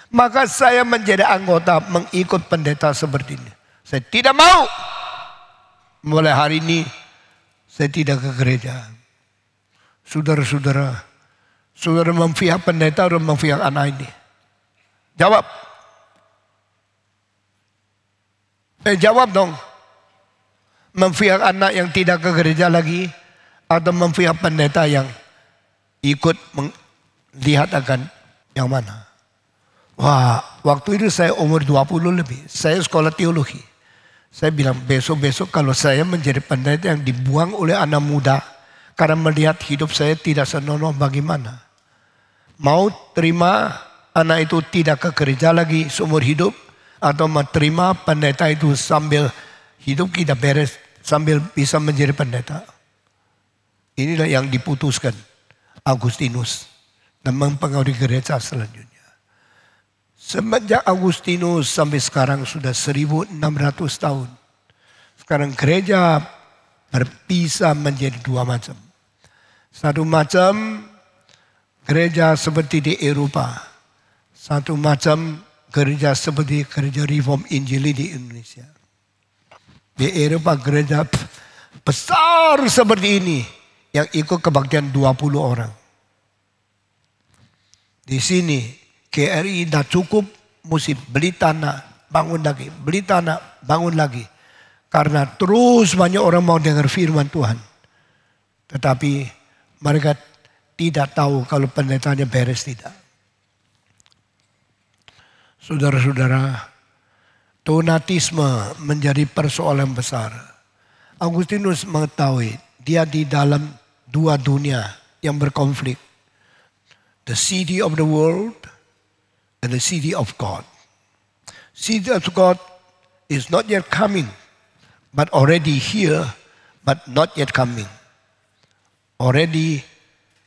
Maka saya menjadi anggota mengikut pendeta seperti ini. Saya tidak mau. Mulai hari ini saya tidak ke gereja. Saudara-saudara, saudara memihak pendeta atau memihak anak ini? Jawab. Jawab dong. Memihak anak yang tidak ke gereja lagi atau memihak pendeta yang ikut melihat akan yang mana? Wah, waktu itu saya umur 20 lebih. Saya sekolah teologi. Saya bilang besok-besok kalau saya menjadi pendeta yang dibuang oleh anak muda karena melihat hidup saya tidak senonoh bagaimana. Mau terima anak itu tidak ke gereja lagi seumur hidup atau mau terima pendeta itu sambil hidup kita beres sambil bisa menjadi pendeta. Inilah yang diputuskan Agustinus dan mempengaruhi gereja selanjutnya. Semenjak Agustinus sampai sekarang sudah 1600 tahun. Sekarang gereja berpisah menjadi dua macam. Satu macam gereja seperti di Eropa. Satu macam gereja seperti gereja Reform Injili di Indonesia. Di Eropa gereja besar seperti ini yang ikut kebaktian 20 orang. Di sini GRI tidak cukup, mesti beli tanah, bangun lagi, beli tanah, bangun lagi. Karena terus banyak orang mau dengar firman Tuhan. Tetapi mereka tidak tahu kalau pendetanya beres tidak. Saudara-saudara, donatisme menjadi persoalan besar. Agustinus mengetahui dia di dalam dua dunia yang berkonflik. The city of the world and the city of God. City of God is not yet coming, but already here, but not yet coming. Already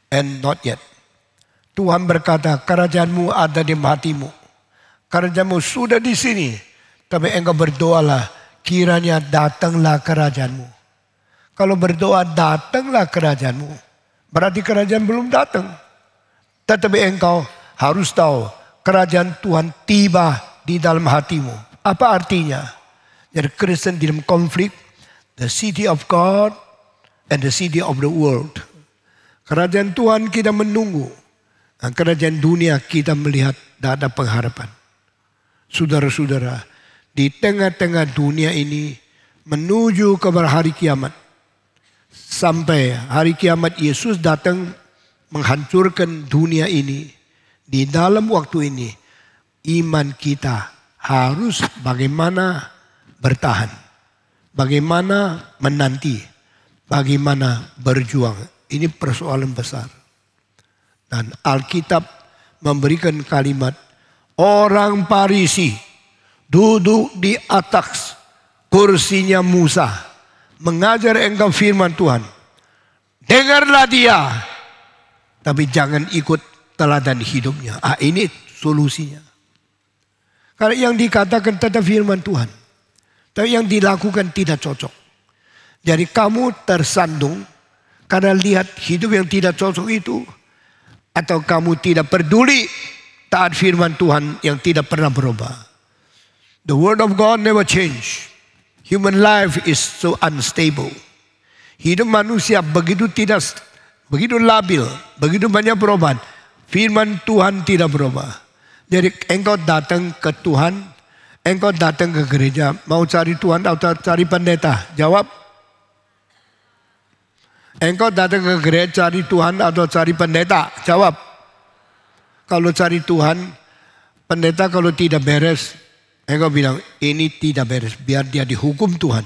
and not yet. Tuhan berkata, kerajaanmu ada di hatimu. Kerajaanmu sudah di sini. Tapi engkau berdoalah, kiranya datanglah kerajaanmu. Kalau berdoa datanglah kerajaanmu, berarti kerajaan belum datang. Tetapi engkau harus tahu, kerajaan Tuhan tiba di dalam hatimu. Apa artinya? Jadi Kristen di dalam konflik, the city of God and the city of the world. Kerajaan Tuhan kita menunggu, dan kerajaan dunia kita melihat tidak ada pengharapan. Saudara-saudara, di tengah-tengah dunia ini menuju kepada hari kiamat. Sampai hari kiamat Yesus datang menghancurkan dunia ini. Di dalam waktu ini, iman kita harus bagaimana bertahan. Bagaimana menanti. Bagaimana berjuang. Ini persoalan besar. Dan Alkitab memberikan kalimat, orang Farisi duduk di atas kursinya Musa, mengajar engkau firman Tuhan. Dengarlah dia, tapi jangan ikut teladan hidupnya. Ini solusinya. Karena yang dikatakan tetap firman Tuhan, tapi yang dilakukan tidak cocok. Jadi kamu tersandung karena lihat hidup yang tidak cocok itu, atau kamu tidak peduli taat firman Tuhan yang tidak pernah berubah. The word of God never change. Human life is so unstable. Hidup manusia begitu labil, begitu banyak perubahan. Firman Tuhan tidak berubah. Jadi engkau datang ke Tuhan, engkau datang ke gereja, mau cari Tuhan atau cari pendeta? Jawab. Engkau datang ke gereja cari Tuhan atau cari pendeta? Jawab. Kalau cari Tuhan, pendeta kalau tidak beres, engkau bilang ini tidak beres, biar dia dihukum Tuhan.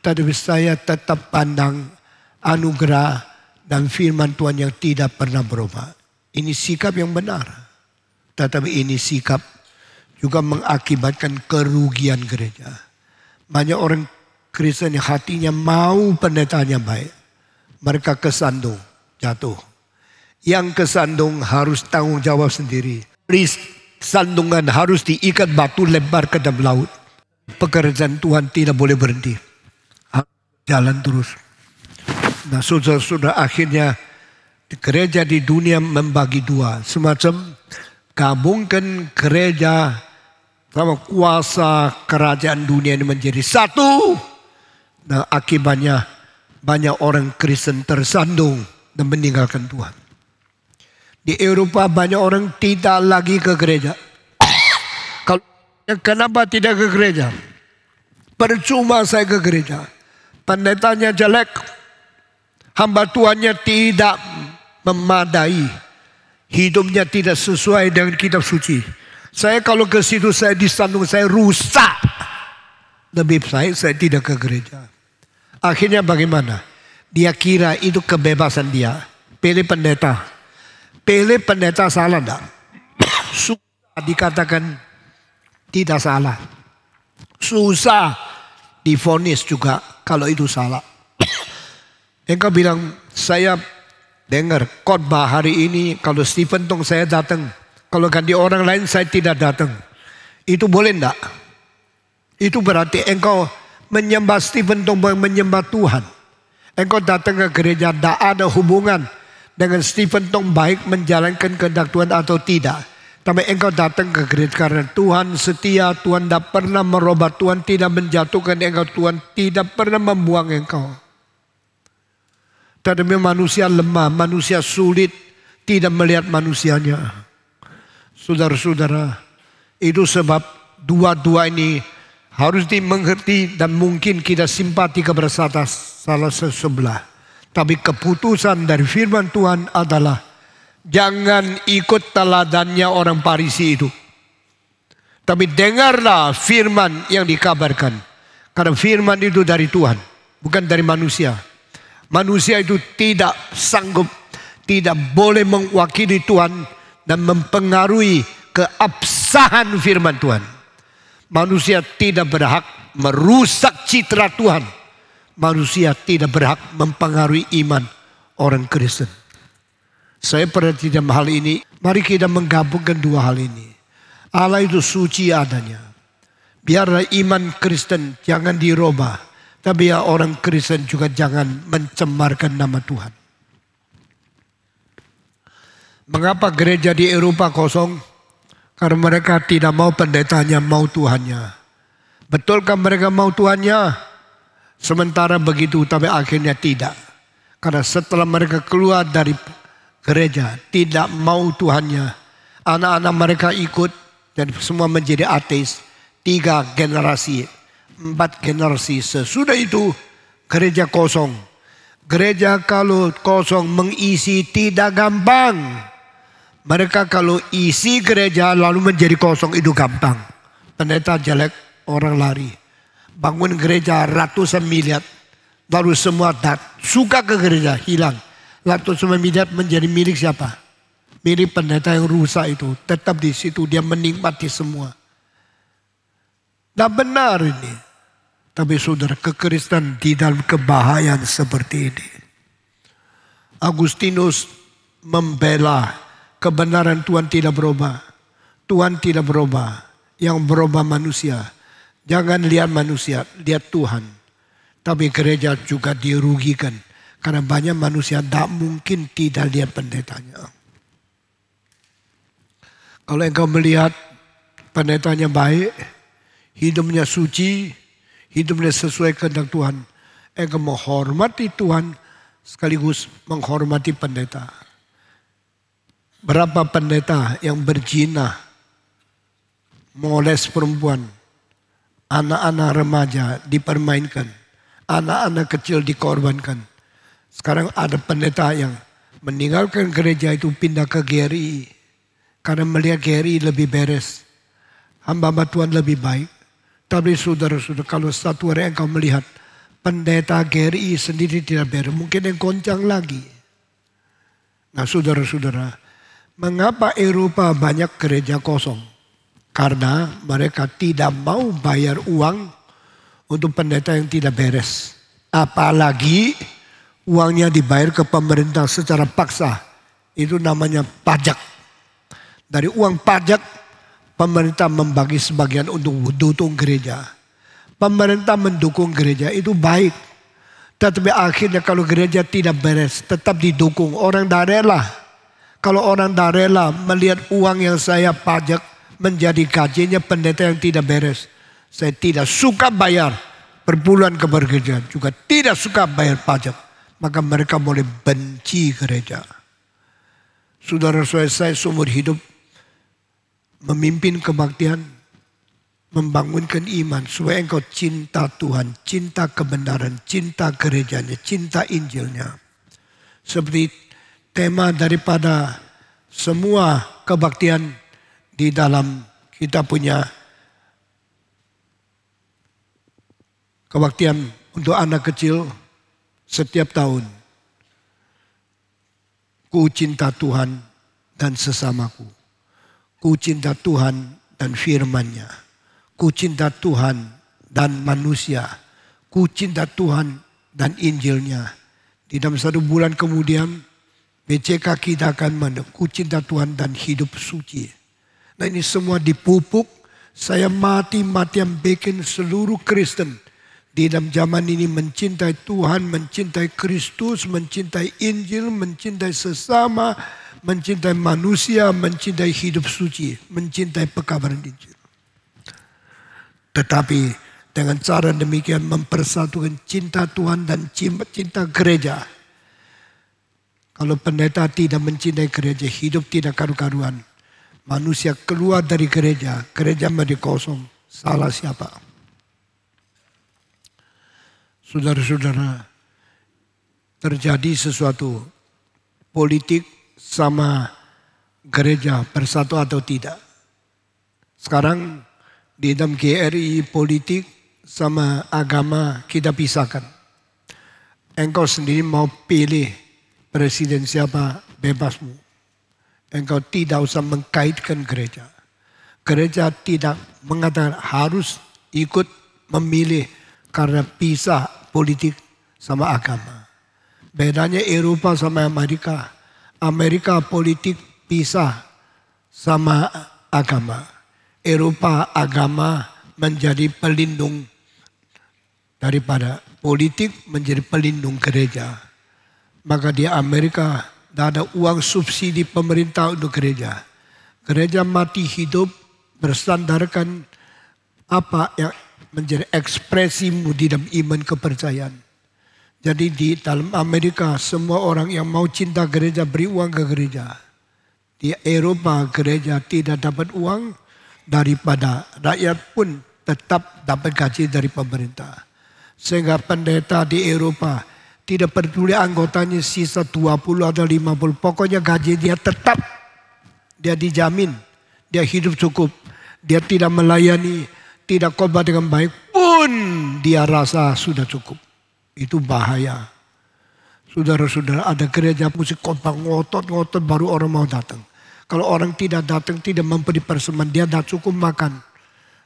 Tetapi saya tetap pandang anugerah dan firman Tuhan yang tidak pernah berubah. Ini sikap yang benar. Tetapi ini sikap juga mengakibatkan kerugian gereja. Banyak orang Kristen yang hatinya mau pendetanya baik. Mereka kesandung, jatuh. Yang kesandung harus tanggung jawab sendiri. Sandungan harus diikat batu lebar ke dalam laut. Pekerjaan Tuhan tidak boleh berhenti. Jalan terus. Nah saudara-saudara, akhirnya gereja di dunia membagi dua. Semacam gabungkan gereja sama kuasa kerajaan dunia ini menjadi satu. Nah akibatnya banyak orang Kristen tersandung dan meninggalkan Tuhan. Di Eropa banyak orang tidak lagi ke gereja. Kenapa tidak ke gereja? Percuma saya ke gereja. Pendetanya jelek. Hamba Tuhannya tidak memadai. Hidupnya tidak sesuai dengan kitab suci. Saya kalau ke situ saya disandung, saya rusak. Lebih baik saya tidak ke gereja. Akhirnya bagaimana? Dia kira itu kebebasan dia. Pilih pendeta. Pilih pendeta salah enggak? Susah dikatakan tidak salah. Susah divonis juga kalau itu salah. Engkau bilang, saya dengar khotbah hari ini, kalau Stephen Tong saya datang. Kalau ganti orang lain saya tidak datang. Itu boleh enggak? Itu berarti engkau menyembah Stephen Tong, menyembah Tuhan. Engkau datang ke gereja, tidak ada hubungan dengan Stephen Tong baik menjalankan kehendak Tuhan atau tidak. Tapi engkau datang ke gereja karena Tuhan setia, Tuhan tidak pernah merubah, Tuhan tidak menjatuhkan engkau, Tuhan tidak pernah membuang engkau. Tetapi manusia lemah, manusia sulit, tidak melihat manusianya. Saudara-saudara, itu sebab dua-dua ini harus dimengerti dan mungkin kita simpati kepada salah sebelah. Tapi keputusan dari firman Tuhan adalah jangan ikut teladannya orang Farisi itu. Tapi dengarlah firman yang dikabarkan. Karena firman itu dari Tuhan, bukan dari manusia. Manusia itu tidak sanggup, tidak boleh mewakili Tuhan dan mempengaruhi keabsahan firman Tuhan. Manusia tidak berhak merusak citra Tuhan. Manusia tidak berhak mempengaruhi iman orang Kristen. Saya perhatikan dalam hal ini, mari kita menggabungkan dua hal ini. Allah itu suci adanya. Biarlah iman Kristen jangan dirubah. Tapi ya orang Kristen juga jangan mencemarkan nama Tuhan. Mengapa gereja di Eropa kosong? Karena mereka tidak mau pendetanya, mau Tuhannya. Betulkah mereka mau Tuhannya? Sementara begitu, tapi akhirnya tidak. Karena setelah mereka keluar dari gereja, tidak mau Tuhannya. Anak-anak mereka ikut dan semua menjadi ateis. 3 generasi, 4 generasi. Sesudah itu gereja kosong. Gereja kalau kosong mengisi tidak gampang. Mereka kalau isi gereja lalu menjadi kosong itu gampang. Pendeta jelek, orang lari. Bangun gereja ratusan miliar. Lalu semua suka ke gereja, hilang. Ratusan miliar menjadi milik siapa? Milik pendeta yang rusak itu. Tetap di situ dia menikmati semua. Nah benar ini. Tapi saudara, kekristenan di dalam kebahayaan seperti ini. Agustinus membela kebenaran Tuhan tidak berubah. Tuhan tidak berubah. Yang berubah manusia. Jangan lihat manusia, lihat Tuhan. Tapi gereja juga dirugikan. Karena banyak manusia tidak mungkin tidak lihat pendetanya. Kalau engkau melihat pendetanya baik, hidupnya suci, hidupnya sesuai kehendak Tuhan, engkau menghormati Tuhan sekaligus menghormati pendeta. Berapa pendeta yang berzina, moles perempuan, anak-anak remaja dipermainkan, anak-anak kecil dikorbankan. Sekarang ada pendeta yang meninggalkan gereja itu pindah ke GRI. Karena melihat GRI lebih beres. Hamba-hamba Tuhan lebih baik. Tapi saudara-saudara, kalau satu hari engkau melihat pendeta GRI sendiri tidak beres, mungkin yang goncang lagi. Nah saudara-saudara, mengapa Eropa banyak gereja kosong? Karena mereka tidak mau bayar uang untuk pendeta yang tidak beres. Apalagi uangnya dibayar ke pemerintah secara paksa. Itu namanya pajak. Dari uang pajak, pemerintah membagi sebagian untuk dukung gereja. Pemerintah mendukung gereja itu baik. Tetapi akhirnya kalau gereja tidak beres, tetap didukung. Orang dah rela. Kalau orang dah rela melihat uang yang saya pajak menjadi gajinya pendeta yang tidak beres. Saya tidak suka bayar per bulan ke gereja. Juga tidak suka bayar pajak. Maka mereka boleh benci gereja. Saudara-saudara, saya seumur hidup memimpin kebaktian, membangunkan iman supaya engkau cinta Tuhan, cinta kebenaran, cinta gerejanya, cinta Injilnya. Seperti tema daripada semua kebaktian di dalam kita punya kebaktian untuk anak kecil setiap tahun. Ku cinta Tuhan dan sesamaku. Ku cinta Tuhan dan firman-Nya. Ku cinta Tuhan dan manusia. Ku cinta Tuhan dan Injilnya. Di dalam 1 bulan kemudian, BCK kita akan ku cinta Tuhan dan hidup suci. Nah, ini semua dipupuk. Saya mati-matian bikin seluruh Kristen di dalam zaman ini mencintai Tuhan, mencintai Kristus, mencintai Injil, mencintai sesama, mencintai manusia, mencintai hidup suci, mencintai pekabaran Injil. Tetapi dengan cara demikian mempersatukan cinta Tuhan dan cinta gereja. Kalau pendeta tidak mencintai gereja, hidup tidak karu-karuan. Manusia keluar dari gereja, gereja menjadi kosong. Salah siapa? Saudara-saudara, terjadi sesuatu politik sama gereja bersatu atau tidak. Sekarang di dalam GRI politik sama agama kita pisahkan. Engkau sendiri mau pilih presiden siapa, bebasmu. Engkau tidak usah mengkaitkan gereja. Gereja tidak mengatakan harus ikut memilih karena pisah politik sama agama. Bedanya Eropa sama Amerika. Amerika politik pisah sama agama. Eropa agama menjadi pelindung daripada politik, menjadi pelindung gereja. Maka di Amerika tidak ada uang subsidi pemerintah untuk gereja. Gereja mati hidup bersandarkan apa yang menjadi ekspresimu di dalam iman kepercayaan. Jadi di dalam Amerika semua orang yang mau cinta gereja beri uang ke gereja. Di Eropa gereja tidak dapat uang, daripada rakyat pun tetap dapat gaji dari pemerintah. Sehingga pendeta di Eropa tidak peduli anggotanya sisa 20 atau 50. Pokoknya gaji dia tetap. Dia dijamin. Dia hidup cukup. Dia tidak melayani, tidak khotbah dengan baik pun dia rasa sudah cukup. Itu bahaya. Saudara-saudara, ada gereja musik khotbah ngotot-ngotot baru orang mau datang. Kalau orang tidak datang, tidak memberi persembahan, dia tidak cukup makan.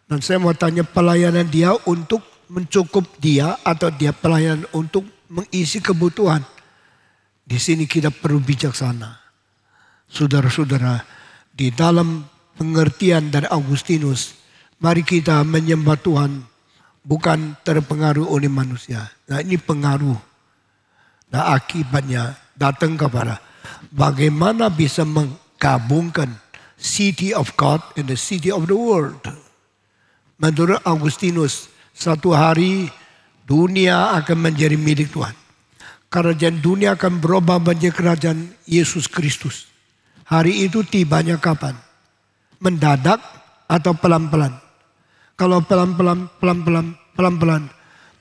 Dan saya mau tanya, pelayanan dia untuk mencukup dia atau dia pelayanan untuk mengisi kebutuhan? Di sini kita perlu bijaksana. Saudara-saudara, di dalam pengertian dari Agustinus, mari kita menyembah Tuhan bukan terpengaruh oleh manusia. Nah, ini pengaruh. Nah, akibatnya datang kepada bagaimana bisa menggabungkan city of God and the city of the world. Menurut Agustinus, satu hari dunia akan menjadi milik Tuhan. Kerajaan dunia akan berubah menjadi kerajaan Yesus Kristus. Hari itu tibanya kapan? Mendadak atau pelan-pelan? Kalau pelan-pelan,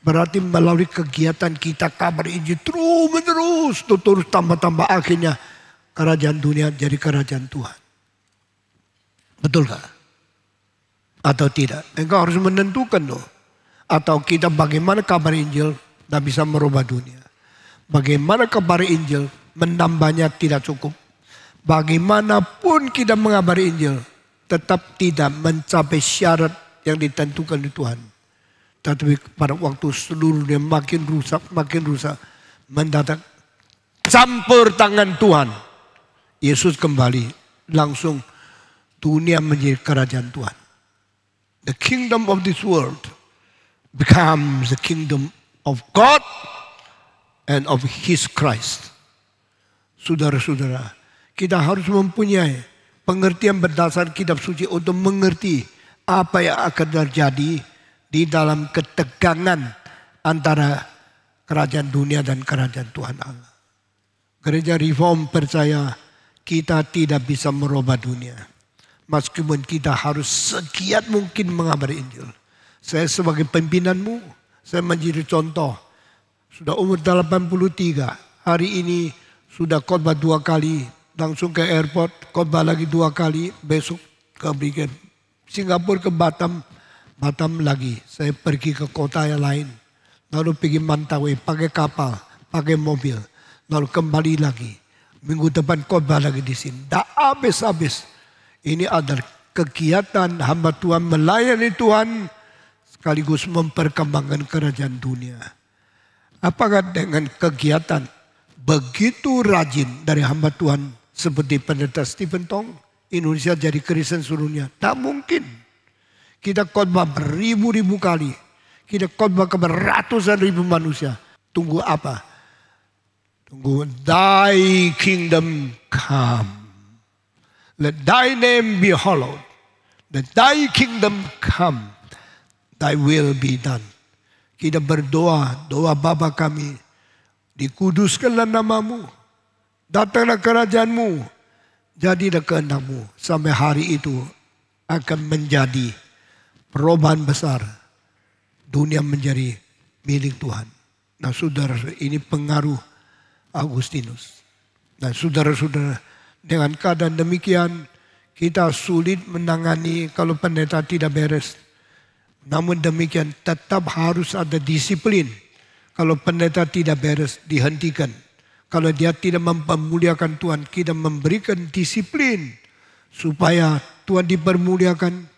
berarti melalui kegiatan kita kabar Injil terus tambah-tambah, akhirnya kerajaan dunia jadi kerajaan Tuhan. Betul gak? Atau tidak? Engkau harus menentukan loh. Atau kita bagaimana kabar Injil tidak bisa merubah dunia. Bagaimana kabar Injil menambahnya tidak cukup. Bagaimanapun kita mengabari Injil tetap tidak mencapai syarat yang ditentukan di Tuhan. Tetapi pada waktu seluruhnya makin rusak, mendadak campur tangan Tuhan. Yesus kembali, langsung dunia menjadi kerajaan Tuhan. The kingdom of this world become the kingdom of God and of His Christ. Saudara-saudara, kita harus mempunyai pengertian berdasar kitab suci untuk mengerti apa yang akan terjadi di dalam ketegangan antara kerajaan dunia dan kerajaan Tuhan Allah. Gereja Reform percaya kita tidak bisa merubah dunia. Meskipun kita harus segiat mungkin mengabari Injil. Saya sebagai pimpinanmu, saya menjadi contoh. Sudah umur 83, hari ini sudah khotbah 2 kali. Langsung ke airport, khotbah lagi 2 kali. Besok ke Singapura, ke Batam. Batam lagi, saya pergi ke kota yang lain. Lalu pergi Mentawai, pakai kapal, pakai mobil. Lalu kembali lagi. Minggu depan khotbah lagi di sini. Tak habis-habis. Ini adalah kegiatan hamba Tuhan melayani Tuhan sekaligus memperkembangkan kerajaan dunia. Apakah dengan kegiatan begitu rajin dari hamba Tuhan seperti Pendeta Stephen Tong, Indonesia jadi Kristen seluruhnya? Tak mungkin. Kita khotbah beribu-ribu kali. Kita khotbah kepada ratusan ribu manusia. Tunggu apa? Tunggu thy kingdom come. Let thy name be hallowed. Let thy kingdom come. Thy will be done. Kita berdoa, doa Bapa kami. Dikuduskanlah namamu. Datanglah kerajaanmu. Jadilah kehendakmu. Sampai hari itu akan menjadi perubahan besar. Dunia menjadi milik Tuhan. Nah saudara, ini pengaruh Agustinus. Nah saudara-saudara, dengan keadaan demikian kita sulit menangani kalau pendeta tidak beres. Namun demikian tetap harus ada disiplin. Kalau pendeta tidak beres, dihentikan. Kalau dia tidak mempermuliakan Tuhan, kita memberikan disiplin. Supaya Tuhan dipermuliakan,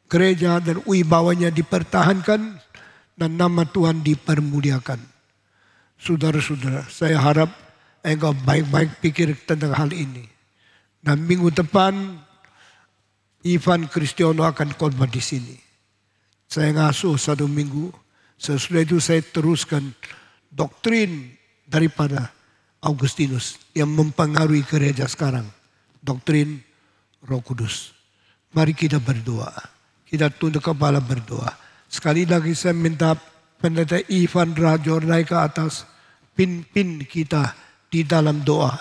gereja dan wibawanya dipertahankan, dan nama Tuhan dipermuliakan. Saudara-saudara, saya harap engkau baik-baik pikir tentang hal ini. Dan minggu depan, Ivan Kristiono akan khotbah di sini. Saya ngasuh 1 minggu. Sesudah itu saya teruskan doktrin daripada Augustinus yang mempengaruhi gereja sekarang. Doktrin Roh Kudus. Mari kita berdoa. Kita tunduk kepala berdoa. Sekali lagi saya minta Pendeta Ivan Rajo naik ke atas. Pimpin kita di dalam doa.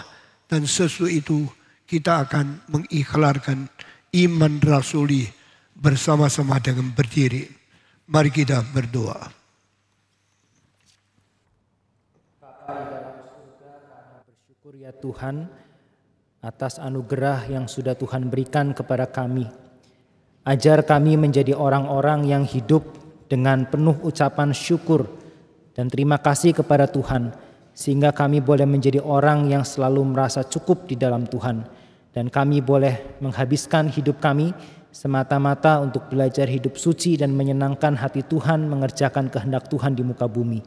Dan sesudah itu kita akan mengikhlarkan iman rasuli bersama-sama dengan berdiri. Mari kita berdoa. Bapa di dalam surga, kami bersyukur ya Tuhan atas anugerah yang sudah Tuhan berikan kepada kami. Ajar kami menjadi orang-orang yang hidup dengan penuh ucapan syukur dan terima kasih kepada Tuhan, sehingga kami boleh menjadi orang yang selalu merasa cukup di dalam Tuhan. Dan kami boleh menghabiskan hidup kami semata-mata untuk belajar hidup suci dan menyenangkan hati Tuhan, mengerjakan kehendak Tuhan di muka bumi.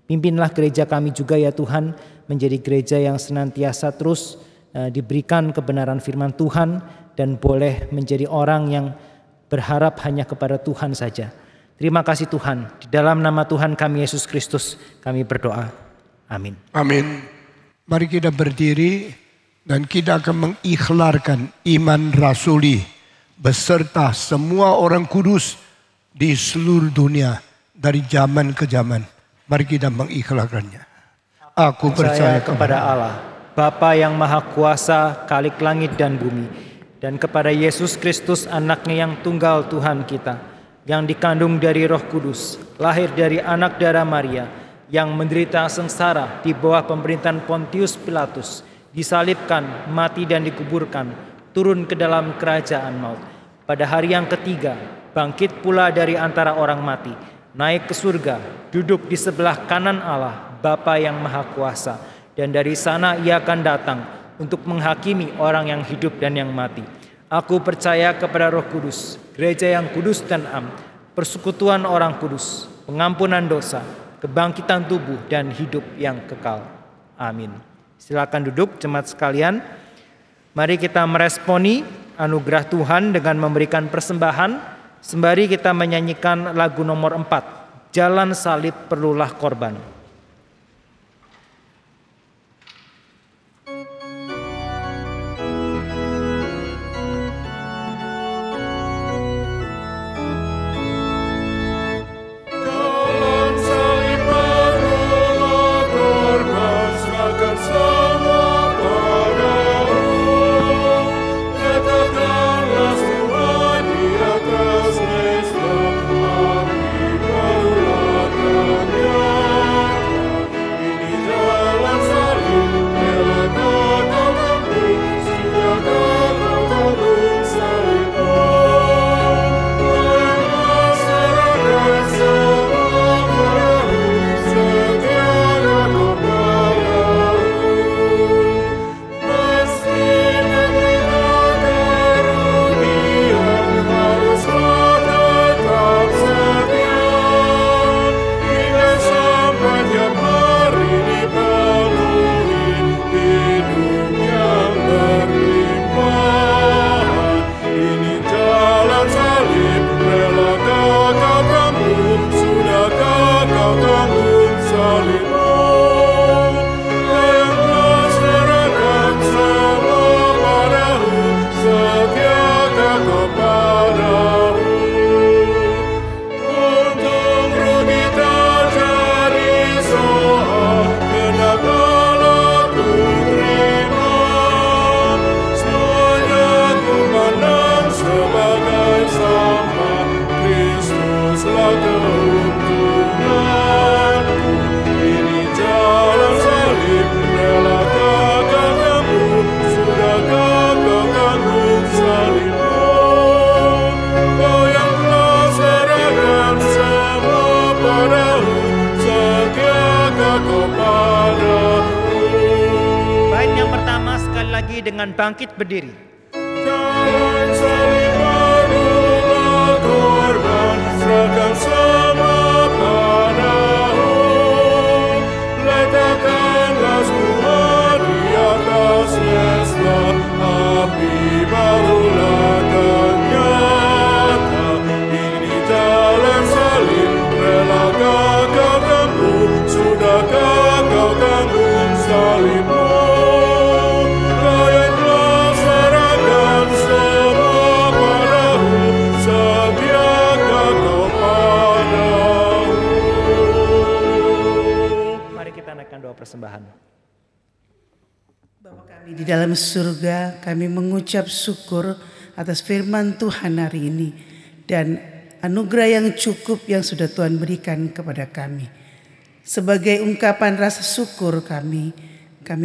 Pimpinlah gereja kami juga ya Tuhan, menjadi gereja yang senantiasa terus diberikan kebenaran firman Tuhan dan boleh menjadi orang yang berharap hanya kepada Tuhan saja. Terima kasih Tuhan, di dalam nama Tuhan kami Yesus Kristus kami berdoa. Amin. Amin. Mari kita berdiri dan kita akan mengikhlarkan iman rasuli beserta semua orang kudus di seluruh dunia dari zaman ke zaman. Mari kita mengikhlarkannya. Aku percaya kepada Allah, Bapa yang Maha Kuasa, Khalik langit dan bumi, dan kepada Yesus Kristus anaknya yang tunggal Tuhan kita, yang dikandung dari Roh Kudus, lahir dari anak darah Maria, yang menderita sengsara di bawah pemerintahan Pontius Pilatus, disalibkan, mati dan dikuburkan, turun ke dalam kerajaan maut. Pada hari yang ketiga, bangkit pula dari antara orang mati, naik ke surga, duduk di sebelah kanan Allah, Bapa yang Maha Kuasa, dan dari sana ia akan datang untuk menghakimi orang yang hidup dan yang mati. Aku percaya kepada Roh Kudus, gereja yang kudus dan am, persekutuan orang kudus, pengampunan dosa, kebangkitan tubuh dan hidup yang kekal. Amin. Silakan duduk jemaat sekalian. Mari kita meresponi anugerah Tuhan dengan memberikan persembahan sembari kita menyanyikan lagu nomor 4, jalan salib perlulah korban. Dengan bangkit berdiri. Jalan salib perlulah korban, serahkan semua padamu. Letakkanlah semua di atasnya, api barulah akan nyata. Ini jalan salib, relakah kau tempuh? Sudahkah kau tanggung salibmu? Persembahan. Bapa kami di dalam surga, kami mengucap syukur atas firman Tuhan hari ini dan anugerah yang cukup yang sudah Tuhan berikan kepada kami. Sebagai ungkapan rasa syukur kami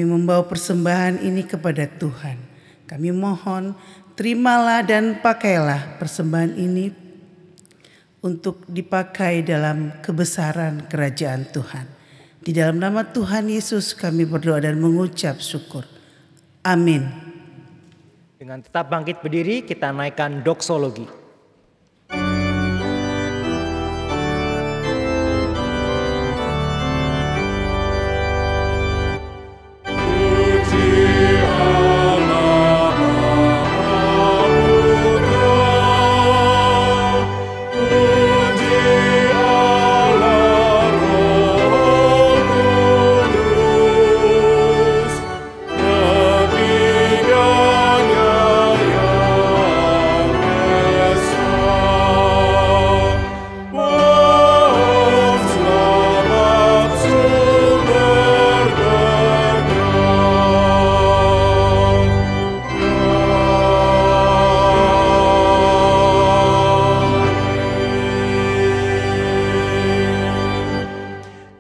membawa persembahan ini kepada Tuhan. Kami mohon terimalah dan pakailah persembahan ini untuk dipakai dalam kebesaran kerajaan Tuhan. Di dalam nama Tuhan Yesus kami berdoa dan mengucap syukur. Amin. Dengan tetap bangkit berdiri, kita naikkan doksologi.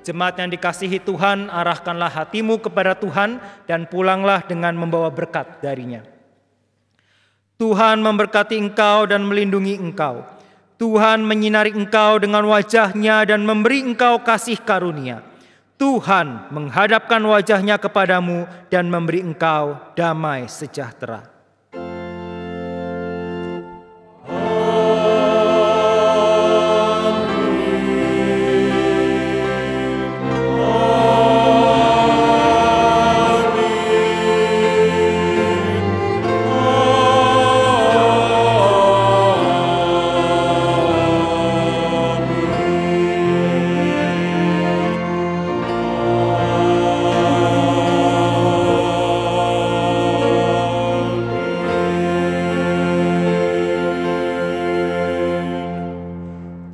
Jemaat yang dikasihi Tuhan, arahkanlah hatimu kepada Tuhan dan pulanglah dengan membawa berkat darinya. Tuhan memberkati engkau dan melindungi engkau. Tuhan menyinari engkau dengan wajah-Nya dan memberi engkau kasih karunia. Tuhan menghadapkan wajah-Nya kepadamu dan memberi engkau damai sejahtera.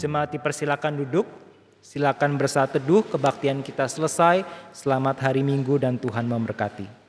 Jemaat dipersilakan duduk. Silakan bersaat teduh, kebaktian kita selesai. Selamat hari Minggu dan Tuhan memberkati.